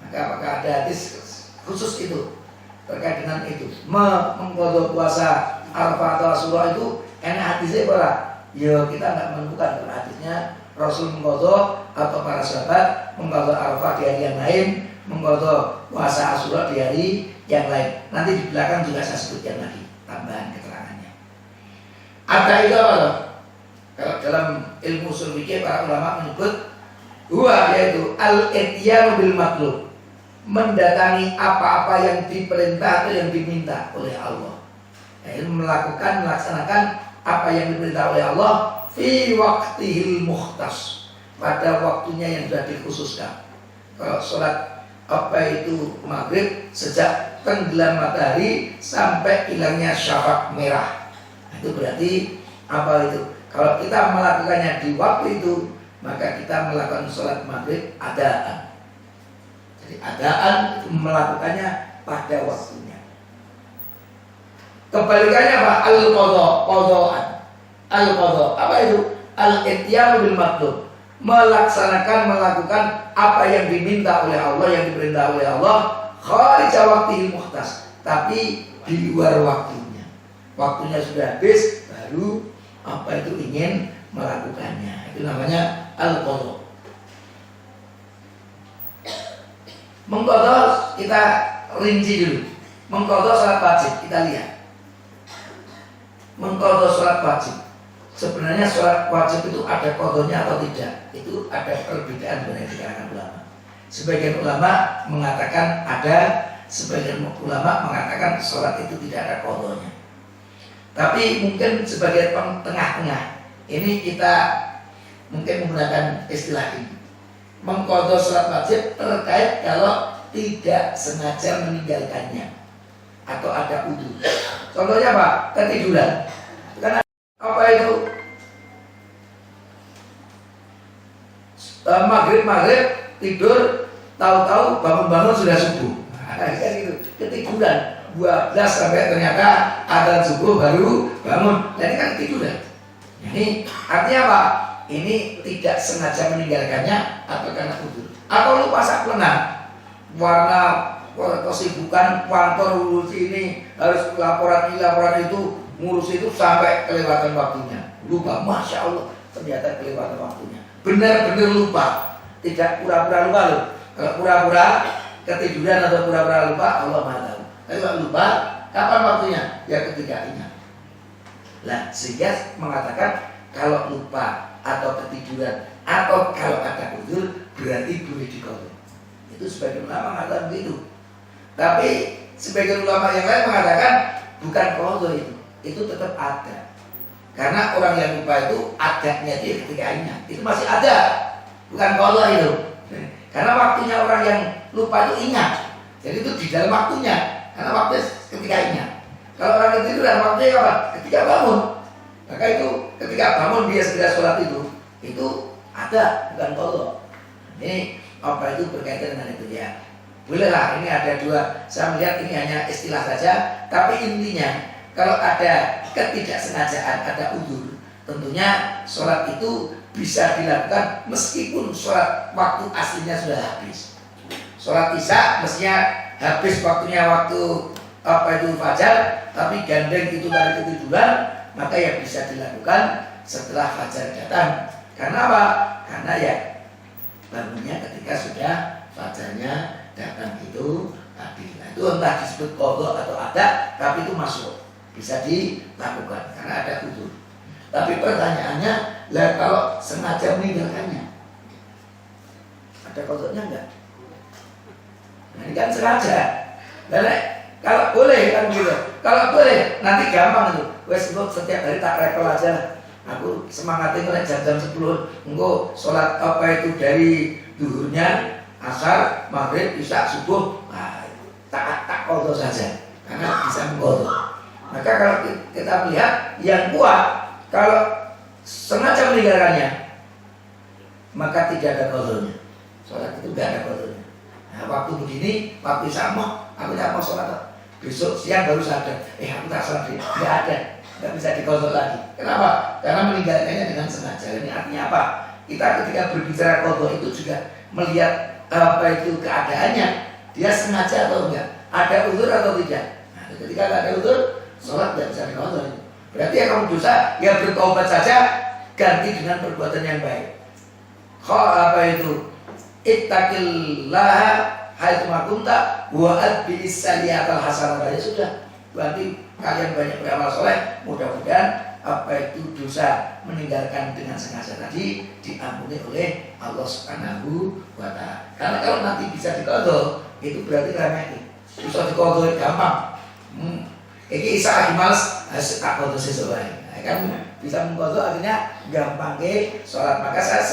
Maka apakah ada hadis khusus itu terkait dengan itu? Mengqadha puasa Arafah atau Asyura itu enak hadisnya apa? Ya kita nggak menemukan hadisnya Rasul mengqadha atau para sahabat mengqadha Arafah di hari yang lain, mengqadha puasa Asyura di hari yang lain. Nanti di belakang juga saya sebutkan lagi tambahan keterangannya. Ada itu apa? Kalau dalam ilmu ushul fikih para ulama menyebut yaitu al-ityanu bil matlub, mendatangi apa-apa yang diperintah atau yang diminta oleh Allah. Yaitu melaksanakan apa yang diperintah oleh Allah fi waqtihil mukhtas, pada waktunya yang sudah dikhususkan. Kalau sholat maghrib sejak tenggelam matahari sampai hilangnya syafaq merah, itu berarti apa itu? Kalau kita melakukannya di waktu itu, maka kita melakukan sholat maghrib adaan. Jadi adaan itu melakukannya pada waktunya. Kebalikannya apa? Al-qadha. Al-qadha apa itu? Al-ityanu bil matlub, melakukan apa yang diminta oleh Allah, yang diperintah oleh Allah, kharija waqtihil mukhtas, tapi di luar waktunya. Waktunya sudah habis, baru ingin melakukannya. Itu namanya al-qadha. Mengqadha kita rinci dulu. Mengqadha salat wajib, kita lihat. Mengqadha salat wajib, sebenarnya salat wajib itu ada qadhanya atau tidak? Itu ada perbedaan dari kalangan ulama. Sebagian ulama mengatakan ada, sebagian ulama mengatakan salat itu tidak ada qadhanya. Tapi mungkin sebagai tengah-tengah, ini kita mungkin menggunakan istilah ini. Mengqadha salat wajib terkait kalau tidak sengaja meninggalkannya atau ada udzur. Contohnya apa? Ketiduran. Karena apa itu? Maghrib tidur, tahu-tahu bangun-bangun sudah subuh. Kan itu ketiduran. 12 sampai ternyata adzan subuh baru bangun. Jadi kan tiduran. Ini artinya apa? Ini tidak sengaja meninggalkannya atau karena udzur. Atau lupa saklena, warna kesibukan kantor urus ini, harus laporan ini laporan itu, ngurus itu sampai kelewatan waktunya. Lupa, masya Allah, ternyata kelewatan waktunya. Benar-benar lupa, tidak pura-pura lupa loh. Kalau pura-pura ketiduran atau pura-pura lupa, Allah Maha tahu. Tapi kalau lupa, kapan waktunya? Ya ketika ingat. Nah, sehingga mengatakan kalau lupa atau ketiduran atau kalau ada udzur berarti boleh diqadha. Itu sebagian ulama mengatakan begitu. Tapi sebagian ulama yang lain mengatakan bukan qadha itu tetap ada. Karena orang yang lupa itu adanya dia ketika ingat. Itu masih ada. Bukan qadha itu. Karena waktunya orang yang lupa itu ingat. Jadi itu di dalam waktunya. Karena waktunya ketika ingat. Kalau orang yang tiduran waktunya kapan? Ketika bangun. Maka itu ketika bangun dia segera sholat itu ada, bukan qadha. Ini apa itu berkaitan dengan itu ya. Bolehlah, ini ada dua. Saya melihat ini hanya istilah saja, tapi intinya kalau ada ketidaksengajaan, ada udzur, tentunya sholat itu bisa dilakukan meskipun sholat waktu aslinya sudah habis. sholat isya mestinya habis waktunya waktu fajar, tapi gandeng itu dari ketiduran, maka yang bisa dilakukan setelah fajar datang. Karena apa? Karena ya bangunnya ketika sudah fajarnya datang itu tadi. Nah, itu entah disebut qadha atau ada, tapi itu masuk, bisa dilakukan karena ada udzur. Tapi pertanyaannya, lah kalau sengaja meninggalkannya, ada qadhanya enggak? Nah, ini kan sengaja. Kalau boleh kan gitu. Kalau boleh nanti gampang itu. Wes engko setiap hari tak repel aja lah. Aku semangatnya mulai jam 10. Engko sholat dari duhurnya, asar, maghrib, isya, subuh. Nah, tak qadha saja. Karena bisa mengqadha. Maka kalau kita melihat yang kuat, kalau sengaja meninggalkannya, maka tidak ada qadhanya. Sholat itu tidak ada qadhanya. Nah, waktu begini, waktu sama, aku tidak mau sholat. Besok siang baru sadar, aku tak sholat, tidak ada, tidak bisa diqadha lagi. Kenapa? Karena meninggalkannya dengan sengaja. Ini artinya apa? Kita ketika berbicara qadha itu juga melihat itu keadaannya, dia sengaja atau enggak, ada udzur atau tidak. Nah, ketika tidak ada udzur, sholat tidak bisa diqadha. Berarti yang kamu dosa, ya bertaubat saja, ganti dengan perbuatan yang baik. Ittaqillah haitsu ma kunta wa atbi'is sayyi'atal hasanah. Ya sudah, berarti kalian banyak beramal soleh, mudah-mudahan dosa meninggalkan dengan sengaja tadi diampuni oleh Allah Subhanahu wa Ta'ala. Karena kalau nanti bisa diqadha, itu berarti remeh. Bisa diqadha gampang. Iki isa lagi males, tak qadha sesuk wae. Kan bisa mengqadha artinya gampang sholat. Maka saya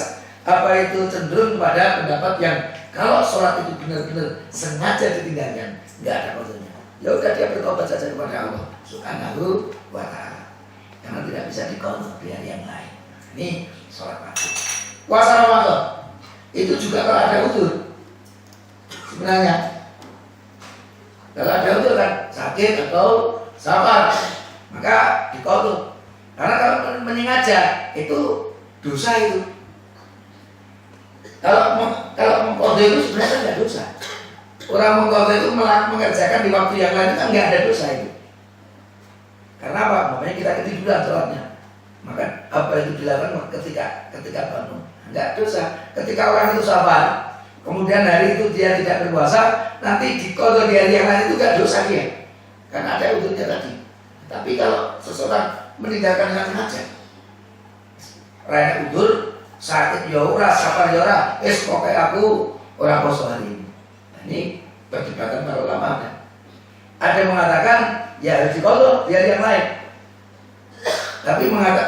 cenderung pada pendapat yang kalau sholat itu benar-benar sengaja ditinggalkan, nggak ada qadhanya. Ya udah dia bertobat saja kepada Allah Subhanahu wa Ta'ala. Karena tidak bisa diqadha di hari yang lain. Ini sholat wajib. Puasa Ramadan itu juga kalau ada udzur. Sebenarnya kalau ada udzur kan sakit atau safar, maka diqadha. Karena kalau menyengaja itu dosa itu. Kalau mengqadha itu sebenarnya tidak dosa. Orang mengqadha itu mengerjakan di waktu yang lain kan nggak ada dosa itu. Karena apa? Makanya kita ketiduran sholatnya. Maka apa itu dilakukan ketika bangun? Nggak dosa. Ketika orang itu sabar, kemudian hari itu dia tidak berpuasa, nanti diqadha di hari yang lain itu nggak dosa dia. Karena ada udzurnya tadi. Tapi kalau seseorang meninggalkan dengan sengaja, rene udzur, sakit ya ora, sabar ya ora, pokoke aku ora poso hari ini. Nah, ini perdebatan para ulama. Ada yang mengatakan ya harus diqadha di hari yang lain. Tapi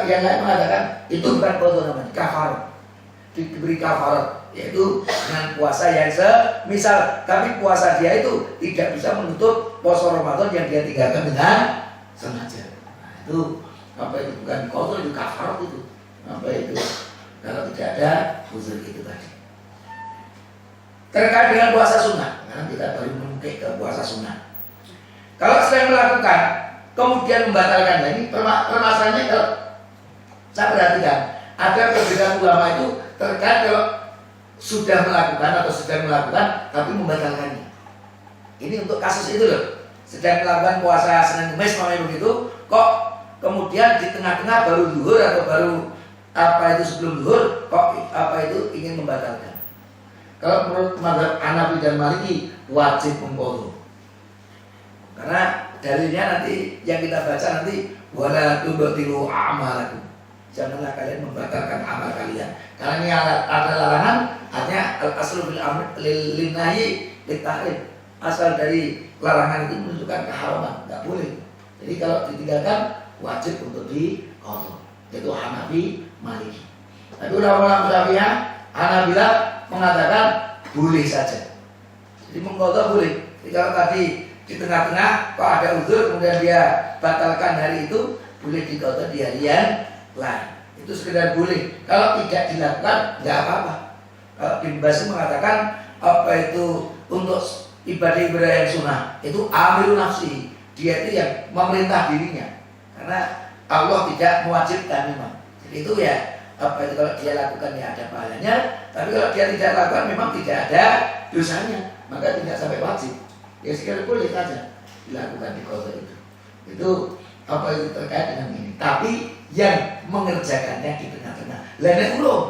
yang lain mengatakan itu bukan qadha namanya, kafarat. Diberi kafarat, yaitu dengan puasa yang semisal, tapi puasa dia itu tidak bisa menutup puasa Ramadan yang dia tinggalkan dengan sengaja. Nah, itu itu bukan qadha, itu kafarat itu. Itu kalau tidak ada udzur itu tadi. Terkait dengan puasa sunnah, karena kita baru mengungkit ke puasa sunnah. Kalau sedang melakukan kemudian membatalkan, ini permasalahannya kalau saya perhatikan ada perbedaan ulama itu terkait kalau sudah melakukan atau sedang melakukan tapi membatalkannya. Ini untuk kasus itu loh, sedang melakukan puasa Senin Kamis begitu, kok kemudian di tengah-tengah baru zuhur atau baru sebelum zuhur kok ingin membatalkan. Kalau menurut mazhab Hanafi dan Maliki wajib mengqadha. Karena dalilnya nanti yang kita baca nanti wala tubtilu a'malakum. Janganlah kalian membatalkan amal kalian. Karena ini ada larangan, artinya al-aslu bil amr lil nahyi lit tahrim. Asal dari larangan itu menunjukkan keharaman, enggak boleh. Jadi kalau ditinggalkan wajib untuk diqadha. Itu Hanafi, Maliki. Tapi ulama Syafi'iyah, Hanabilah mengatakan boleh saja. Jadi mengqadha boleh. Jadi kalau tadi di tengah-tengah kok ada udzur kemudian dia batalkan hari itu, boleh diqadha di hari yang lain. Itu sekedar boleh. Kalau tidak dilakukan nggak apa-apa. Kalau Ibnu Baz mengatakan untuk ibadah-ibadah yang sunnah itu amirun nafsi, dia itu yang memerintah dirinya. Karena Allah tidak mewajibkan memang. Jadi itu ya kalau dia lakukan ya ada pahalanya, tapi kalau dia tidak lakukan memang tidak ada dosanya. maka tidak sampai wajib. Ya sekali boleh saja dilakukan di kota itu. Itu apa itu terkait dengan ini. Tapi yang mengerjakannya di tengah-tengah. Lainnya belum.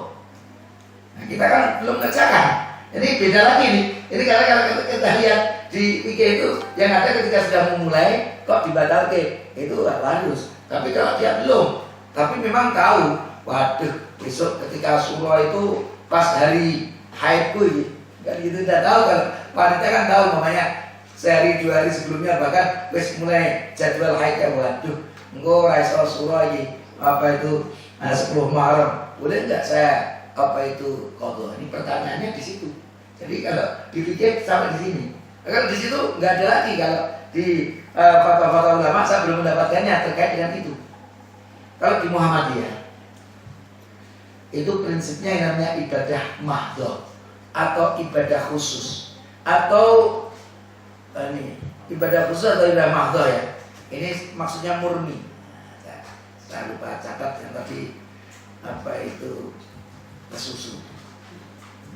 Nah, kita kan belum mengerjakan. Jadi beda lagi nih. Ini karena kalau kita lihat di PK itu yang ada ketika sudah memulai kok dibatalkan itu harus. Tapi kalau dia belum, tapi memang tahu, waduh besok ketika surah itu pas hari haidku kan gitu tidak tahu kan. Wanita kan tahu namanya sehari 2 hari sebelumnya bahkan wis mulai jadwal haidnya, waduh engko raiso surah iki apa itu 10 Muharram boleh enggak saya apa itu qadha. Ini pertanyaannya di situ. Jadi kalau dipikir sampai di sini. Kalau di situ nggak ada lagi. Kalau di fatwa-fatwa ulama saya belum mendapatkannya terkait dengan itu. Kalau di Muhammadiyah itu prinsipnya yang namanya ibadah mahdhah atau ibadah khusus atau ini ibadah khusus atau ibadah mahdhah ya. Ini maksudnya murni. Saya lupa catat yang tadi apa itu kesusu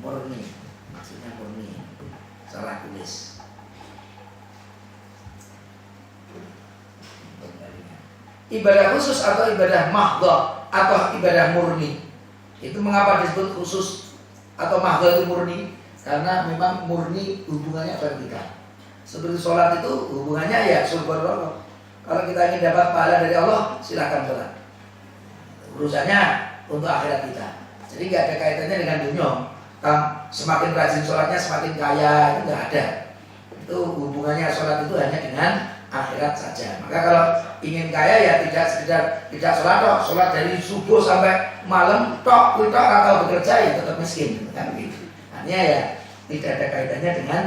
murni, maksudnya murni, salah tulis. Ibadah khusus atau ibadah mahdhah atau ibadah murni. Itu mengapa disebut khusus atau mahdhah itu murni? Karena memang murni hubungannya vertikal. Seperti sholat itu hubungannya ya surga Allah. Kalau kita ingin dapat pahala dari Allah, silakan sholat. Urusannya untuk akhirat kita. Jadi nggak ada kaitannya dengan dunia. Semakin rajin sholatnya semakin kaya, itu nggak ada. Itu hubungannya sholat itu hanya dengan akhirat saja. Maka kalau ingin kaya ya tidak sholat dari subuh sampai malam tok atau bekerja ya tetap miskin, kan begitu. Artinya ya tidak ada kaitannya dengan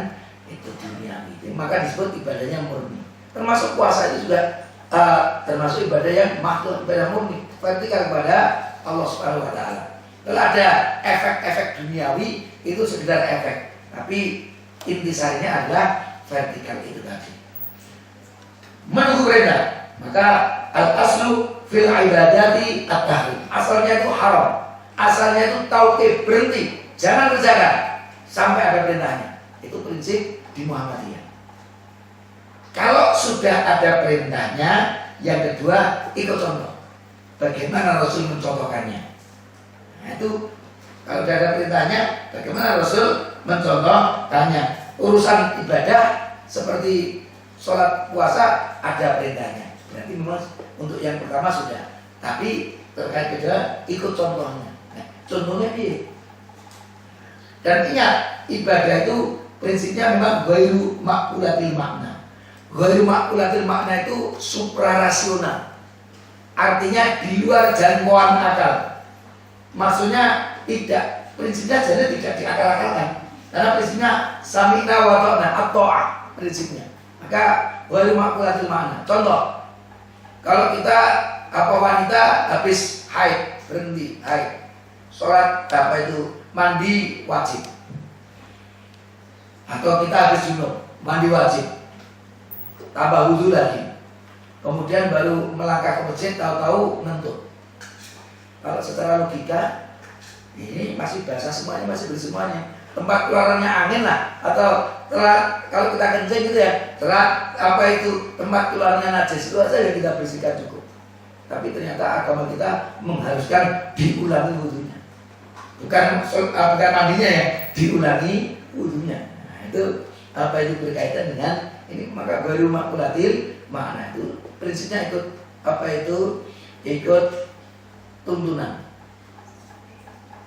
itu dunia itu. Maka disebut ibadahnya murni. Termasuk puasa itu juga termasuk ibadah yang mahdhah, ibadah murni, vertikal kepada Allah Subhanahu wa taala. Kalau ada efek-efek duniawi itu sekedar efek, tapi intisarinya adalah vertikal itu tadi. Menunggu perintah, maka al-aslu fil ibadati at-tahrim. Asalnya itu haram, asalnya itu tauqif, berhenti, jangan kerjakan sampai ada perintahnya. Itu prinsip di Muhammadiyah. Kalau sudah ada perintahnya, yang kedua ikut contoh. Bagaimana Rasul mencontohkannya? Nah, itu kalau sudah ada perintahnya, bagaimana Rasul mencontohkannya? Urusan ibadah seperti sholat puasa ada perintahnya. Berarti memang untuk yang pertama sudah. Tapi terkait kedua ikut contohnya. Nah, contohnya ini. Dan ingat ibadah itu prinsipnya memang ghairu ma'qulatil makna. Ghairu ma'qulatil makna itu suprarasional. Artinya di luar jangkauan akal. Maksudnya tidak, prinsipnya jadi tidak diakal-akalkan. Karena prinsipnya sami'na wa ta'na at-ta'ah prinsipnya. Maka ghairu ma'qulatil makna. Contoh, kalau kita wanita habis haid, berhenti haid, sholat mandi wajib. Atau kita habis junub, mandi wajib, tambah wudhu lagi, kemudian baru melangkah ke masjid, tahu-tahu ngentut. Kalau secara logika ini masih basah semuanya, masih bersih semuanya. Tempat keluarannya angin lah, atau kalau kita kencing gitu ya, tempat keluarnya najis itu saja yang kita bersihkan cukup. Tapi ternyata agama kita mengharuskan diulangi wudhunya, bukan mandinya ya, diulangi wudhunya. Nah, itu itu berkaitan dengan ini. Maka baru ma'qulatil makna itu prinsipnya ikut tuntunan,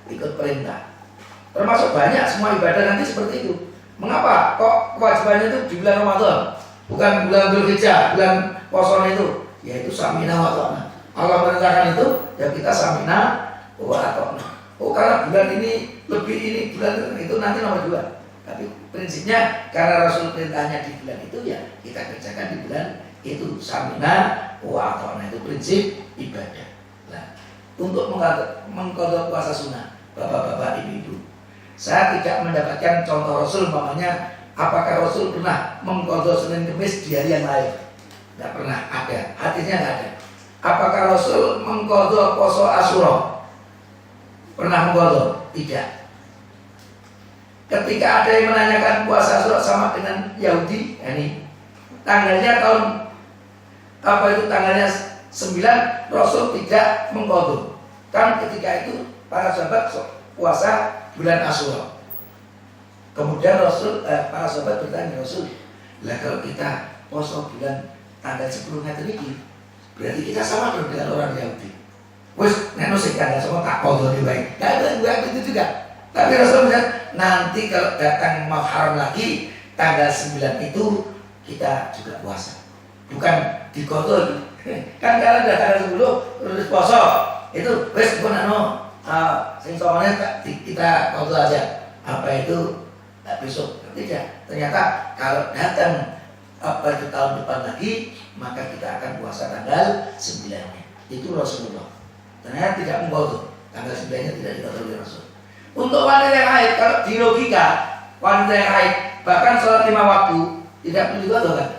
ikut perintah. Termasuk banyak semua ibadah nanti seperti itu. Mengapa kok kewajibannya itu di bulan Ramadan, bukan bulan Dzulhijjah, bulan puasa itu? Yaitu samina wa ta'na. Allah merintahkan itu, ya kita samina wa ta'na. Oh, karena bulan ini lebih ini, bulan itu nanti nomor 2. Tapi prinsipnya karena Rasul perintahnya di bulan itu, ya kita kerjakan di bulan itu samina wa ta'na. Itu prinsip ibadah. Nah, untuk mengqadha puasa sunnah, bapak-bapak, ibu-ibu, saya tidak mendapatkan contoh Rasul. Umpamanya, apakah Rasul pernah mengqadha Senin Kemis di hari yang lain? Tidak pernah ada, hadisnya tidak ada. Apakah Rasul mengqadha puasa Asyura? Pernah mengqadha? Tidak. Ketika ada yang menanyakan puasa Asyura sama dengan Yahudi, ini tanggalnya tahun tanggalnya 9, Rasul tidak mengqadha. Kan ketika itu para sahabat puasa bulan Asyura. Kemudian para sahabat bertanya Rasul, lah kalau kita puasa bulan tanggal 10 ini, berarti kita sama dong dengan orang Yahudi. Wes, nek sing tanggal sama tak qadha baik. Enggak itu juga. Tapi Rasul bilang, nanti kalau datang Muharram lagi tanggal 9 itu kita juga puasa. Bukan diqadha. Kan kalau udah tanggal 10 terus puasa, itu wes pun sing soalnya kita qadha aja. Apa itu besok tidak. Ternyata kalau datang itu tahun depan lagi, maka kita akan puasa tanggal 9-nya. Itu Rasulullah. Ternyata tidak mengqadha. Tanggal 9-nya tidak diqadha oleh Rasul. Untuk wanita yang haid, kalau di logika wanita yang haid bahkan sholat 5 waktu tidak perlu diqadha kan?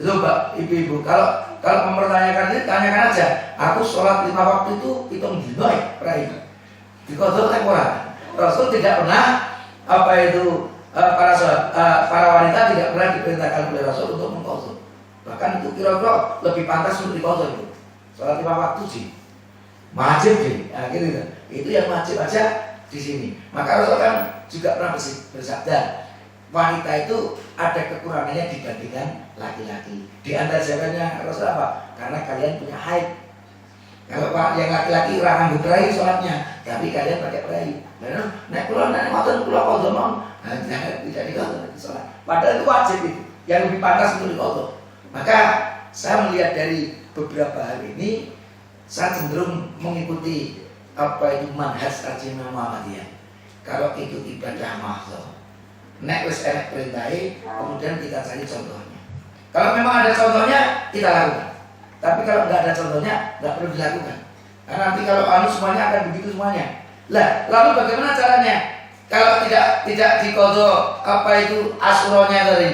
Coba ibu-ibu, kalau mempertanyakan ini, tanyakan aja. Aku sholat 5 waktu itu hitung dino ya, perai. Diqadha kan orang. Rasul tidak pernah para wanita tidak pernah diperintahkan oleh Rasul untuk mengqadha. Bahkan itu kira-kira lebih pantas untuk diqadha itu. Sholat 5 waktu sih. Wajib sih, nah, gitu. Itu yang wajib aja di sini. Maka Rasul kan juga pernah bersabda, wanita itu ada kekurangannya dibandingkan laki-laki. Di antara jawabannya Rasul apa? Karena kalian punya haid. Kalau yang laki-laki rangkang berai sholatnya, tapi kalian pakai berai. Nek kula nek ngoten kula qadha mawon, tidak diqadha sholat. Padahal itu wajib itu, yang lebih pantas untuk diqadha. Maka saya melihat dari beberapa hal ini, saya cenderung mengikuti manhaj Kajian Muhammadiyah. Kalau itu ibadah mahdhah, nek wis enek perintahe, kemudian kita cari contohnya. Kalau memang ada contohnya, kita lakukan. Tapi kalau nggak ada contohnya, nggak perlu dilakukan. Karena nanti kalau semuanya akan begitu semuanya. Lah, lalu bagaimana caranya? Kalau tidak diqadha Asyuranya tadi,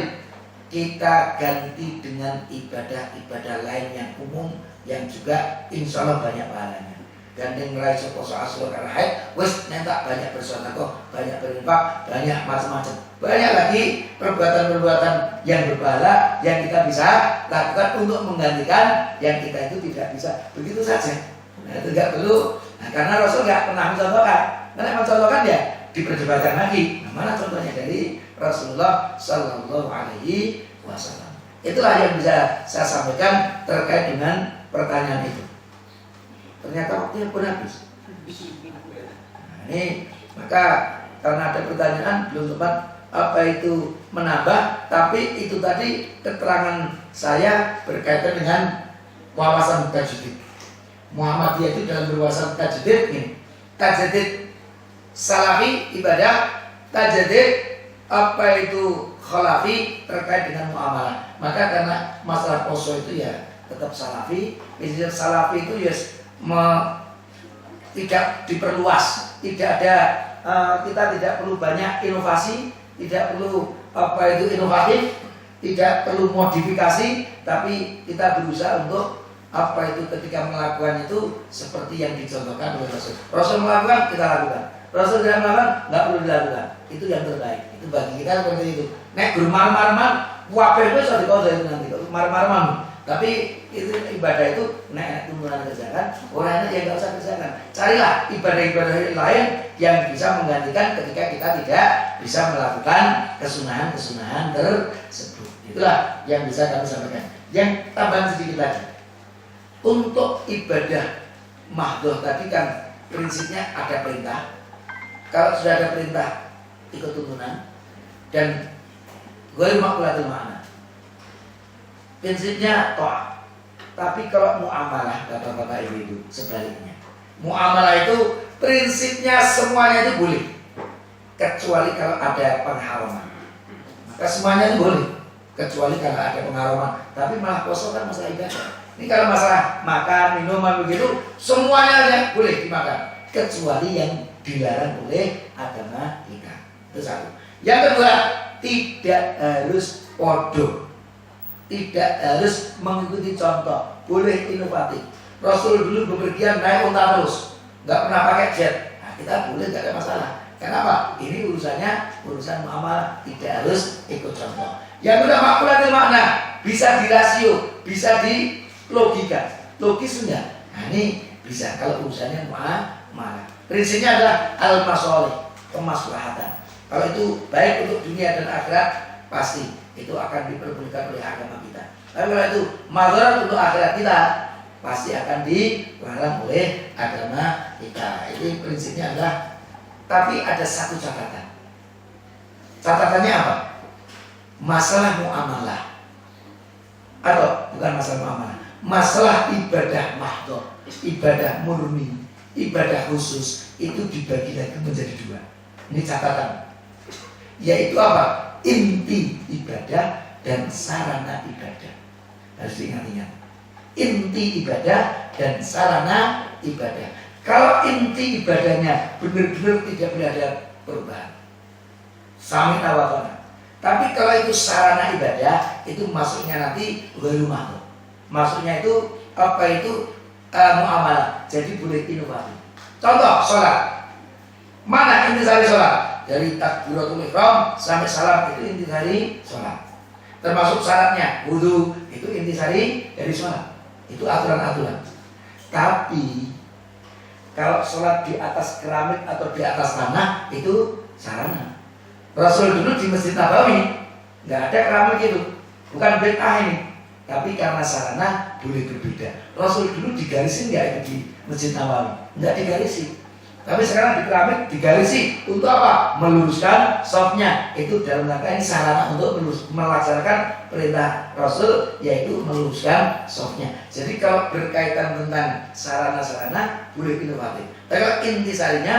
kita ganti dengan ibadah-ibadah lain yang umum, yang juga insya Allah banyak pahalanya. Gandeng meraih poso Asyura karena haid, wis nentak banyak bersedekah, banyak berinfak, banyak macam-macam. Banyak lagi perbuatan-perbuatan yang berpahala yang kita bisa lakukan untuk menggantikan yang kita itu tidak bisa. Begitu saja. Nah, itu nggak perlu. Nah, karena Rasul nggak pernah mencontohkan. Karena mencontohkan ya diperdebatkan lagi. Nah, mana contohnya dari Rasulullah Sallallahu Alaihi Wasallam. Itulah yang bisa saya sampaikan terkait dengan pertanyaan itu. Ternyata waktunya pun habis. Nah, ini maka karena ada pertanyaan belum sempat menambah, tapi itu tadi keterangan saya berkaitan dengan wawasan tajdid. Muhammadiyah itu dalam berwawasan tajdid ini. Tajdid salafi ibadah, tajdid khalafi terkait dengan muamalah. Maka karena masalah poso itu ya tetap salafi. Istilah salafi itu ya tidak diperluas, tidak ada kita tidak perlu banyak inovasi, tidak perlu inovatif, tidak perlu modifikasi, tapi kita berusaha untuk ketika melakukan itu seperti yang dicontohkan oleh Rasul. Rasul melakukan, kita lakukan. Rasul tidak melakukan, nggak perlu dilakukan. Itu yang terbaik. Itu bagi kita seperti itu. Nek guru marman, wabah itu sudah diqadha itu nanti. Marman. Tapi itu ibadah itu nek tumuran kerjakan, orang yang nggak usah kerjakan. Carilah ibadah-ibadah lain yang bisa menggantikan ketika kita tidak bisa melakukan kesunahan-kesunahan tersebut. Itulah yang bisa kami sampaikan. Yang tambahan sedikit lagi. Untuk ibadah mahdhah tadi kan prinsipnya ada perintah. Kalau sudah ada perintah ikut tuntunan dan ghairu maqulatul ma'na. Prinsipnya ta'ah. Tapi kalau muamalah, bapak-bapak ibu-ibu, sebaliknya. Muamalah itu prinsipnya semuanya itu boleh, kecuali kalau ada pengharaman. Maka semuanya itu boleh, kecuali kalau ada pengharaman. Tapi malah poso kan masalah ibadah. Ini kalau masalah makan, minuman begitu, semuanya boleh dimakan, kecuali yang dilarang oleh agama kita. Itu satu. Yang kedua, tidak harus podo. Tidak harus mengikuti contoh, boleh inovatif. Rasul dulu bepergian naik unta terus, nggak pernah pakai jet. Nah, kita boleh, nggak ada masalah. Kenapa? Ini urusan muamalah, tidak harus ikut contoh. Yang udah makulatil makna, bisa dirasio, bisa di logika, logis enggak? Nah ini bisa kalau urusannya muamalah. Prinsipnya adalah al-masolih, kemaslahatan. Kalau itu baik untuk dunia dan akhirat, pasti itu akan diperbolehkan oleh agama kita. Tapi kalau itu madarat untuk akhirat kita, pasti akan dilarang oleh agama kita. Ini prinsipnya adalah. Tapi ada satu catatan. Catatannya apa? Masalah muamalah. Atau bukan masalah muamalah. Masalah ibadah mahdhah, ibadah murni, ibadah khusus itu dibagi lagi menjadi dua. Ini catatan. Yaitu apa? Inti ibadah dan sarana ibadah. Harus diingat-ingat. Inti ibadah dan sarana ibadah. Kalau inti ibadahnya benar-benar tidak boleh ada perubahan, sami tawakana. Tapi kalau itu sarana ibadah, itu maksudnya nanti ghairu mahdhah. Maksudnya itu apa itu muamalah. Jadi boleh inovasi. Contoh sholat. Mana intisari sholat? Dari takbiratul ihram sampai salam itu intisari sholat. Termasuk syaratnya wudu itu intisari dari sholat. Itu aturan-aturan. Tapi kalau sholat di atas keramik atau di atas tanah itu sarana. Rasul dulu di Masjid Nabawi nggak ada keramik itu, bukan bid'ah ini. Tapi karena sarana boleh berbeda. Rasul dulu digarisin nggak itu di Masjid Nabawi? Nggak digarisin. Tapi sekarang di keramik digarisi untuk apa? Meluruskan softnya. Itu dalam rangka ini sarana untuk melaksanakan perintah Rasul, yaitu meluruskan softnya. Jadi kalau berkaitan tentang sarana-sarana boleh inovatif. Tapi kalau intisarinya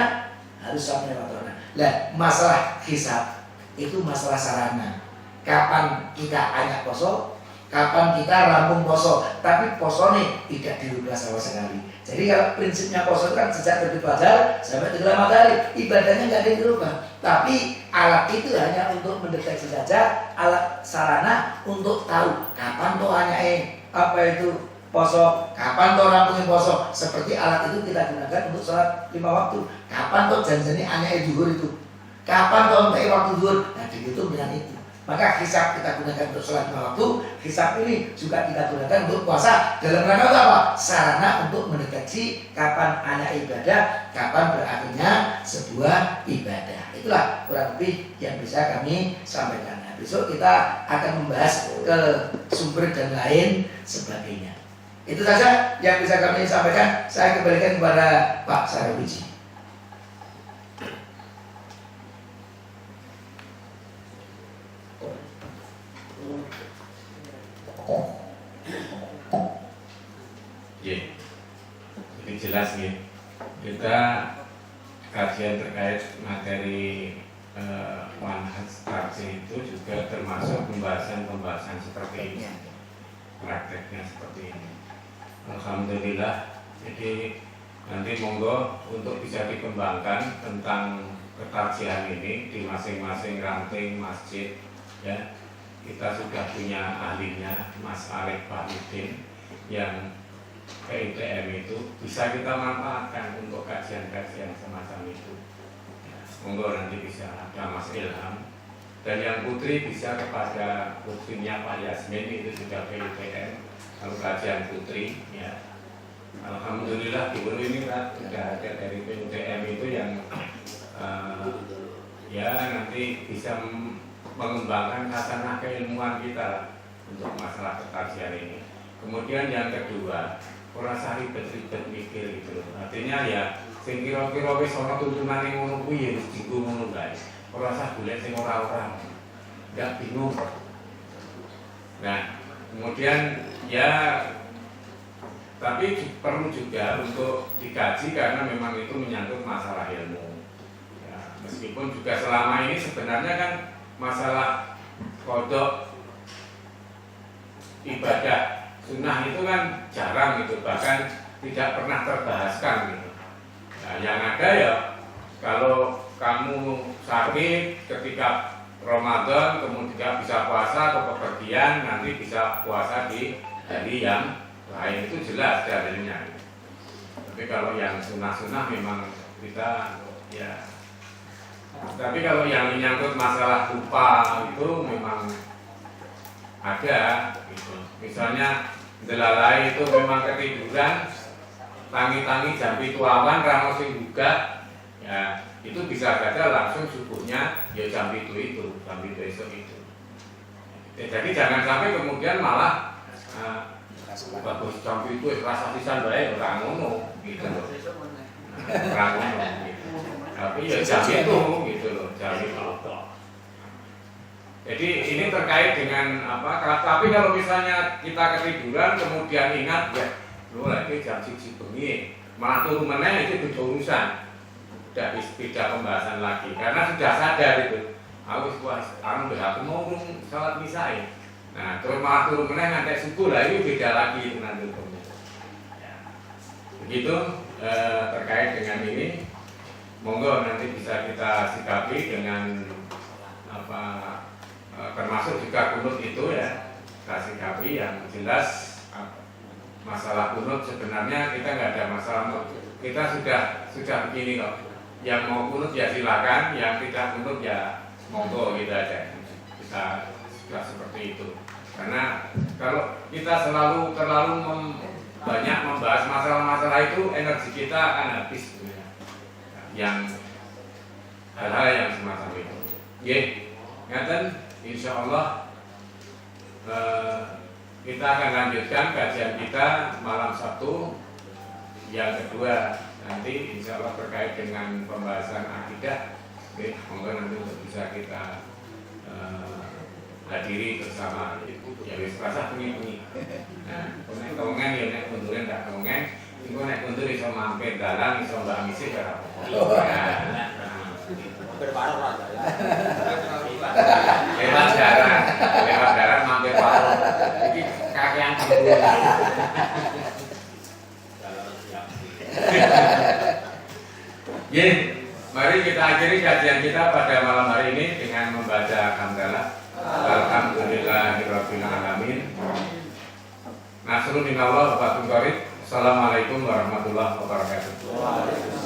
harus sampai watorna. Nah, masalah hisab itu masalah sarana. Kapan kita ayak poso? Kapan kita rampung poso? Tapi poso nih tidak dirubah sama sekali. Jadi kalau prinsipnya poso itu kan sejak terbit fajar sampai tenggelam matahari, ibadahnya nggak ada yang dirubah. Tapi alat itu hanya untuk mendeteksi saja, alat sarana untuk tahu kapan tuh hanya apa itu poso, kapan tuh rampungin poso. Seperti alat itu kita gunakan untuk sholat 5 waktu. Kapan tuh janjinya hanya zuhur itu, kapan tuh untuk waktu zuhur. Nah dihitung dengan itu. Maka hisab kita gunakan untuk sholat 5 waktu. Hisab ini juga kita gunakan untuk puasa. Dalam rangka apa? Sarana untuk mendeteksi kapan anak ibadah, kapan berakhirnya sebuah ibadah. Itulah kurang lebih yang bisa kami sampaikan. Nah, besok kita akan membahas ke sumber dan lain sebagainya. Itu saja yang bisa kami sampaikan. Saya kembalikan kepada Pak Sarwiji. Jadi jelas nih, kita kajian terkait materi manhaj traksi itu juga termasuk pembahasan seperti ini, prakteknya seperti ini. Alhamdulillah. Jadi nanti monggo untuk bisa dikembangkan tentang ketaksian ini di masing-masing ranting masjid ya. Kita sudah punya ahlinya, Mas Arif Bahmudin, yang PITM itu bisa kita manfaatkan untuk kajian-kajian semacam itu. Ya, monggo nanti bisa ada Mas Ilham, dan yang putri bisa kepada putrinya Pak Yasmin, itu sudah PITM, kalau kajian putri ya. Alhamdulillah di Bulu ini kan sudah ada dari PITM itu yang ya nanti bisa mengembangkan khasanah keilmuan kita untuk masalah kekajian ini. Kemudian yang kedua, ora usah ribet-ribet mikir gitu loh. Artinya ya sing kira-kira wis ana tuntunane ngono kuwi ya wis dienggo ngono guys. Ora usah golek sing ora-ora. Enggak bingung. Nah, kemudian ya tapi perlu juga untuk dikaji karena memang itu menyangkut masalah ilmu. Ya, meskipun juga selama ini sebenarnya kan masalah kodok ibadah sunnah itu kan jarang gitu, bahkan tidak pernah terbahaskan gitu. Nah, yang ada ya kalau kamu sakit ketika Ramadan kemudian bisa puasa atau kepergian nanti bisa puasa di hari yang lain, itu jelas dalilnya. Tapi kalau yang sunnah-sunnah memang kita ya Tapi kalau yang menyangkut masalah lupa itu memang ada gitu. Misalnya delalai itu memang ketiduran, tangi-tangi jam 7 awan rano sing buka, ya itu bisa saja langsung subuhnya ya jam 7 itu, jam 7 esok itu. Ya, jadi jangan sampai kemudian malah bagus jam 7 rasa pisan bae ora ngono gitu loh. Ora ngono gitu. Tapi ya jam itu gitu loh, jam itu. Jadi ini terkait dengan apa? Tapi kalau misalnya kita ketiduran kemudian ingat ya, lu lagi jam 1 bengi, malah turu meneh itu beda urusan. Tidak pembahasan lagi karena sudah sadar itu. Aku mau salat misai. Nah, terus malah turu meneh nganti subuh lah itu beda lagi itu nanti hukumnya. Ya. Begitu terkait dengan ini, monggo nanti bisa kita sikapi dengan apa? Termasuk juga kunut itu ya, kita sikapi yang jelas masalah kunut sebenarnya kita nggak ada masalah, kita sudah begini kok, yang mau kunut ya silakan, yang tidak kunut ya monggo gitu aja, kita sudah seperti itu. Karena kalau kita terlalu banyak membahas masalah-masalah itu, energi kita akan habis ya. Yang hal-hal yang semacam itu. Ngaten. Insya Allah kita akan lanjutkan kajian kita malam Sabtu yang kedua nanti insya Allah terkait dengan pembahasan akidah. Monggo nanti untuk bisa kita hadiri bersama. Ya wis rasa pengi-pengi. Nah, nek kewengen ya nek mundurin tak kewengen, engko nek mundur iso mampir dalan iso mbak misi ora apa-apa. Berparah lah. lewat darat mampir paruh. Iki kakean kebun. Mari kita akhiri kajian kita pada malam hari ini dengan membaca hamdalah. Alhamdulillahirabbil alamin. Nasrun minallah wa fatun qarib. Assalamualaikum warahmatullahi wabarakatuh.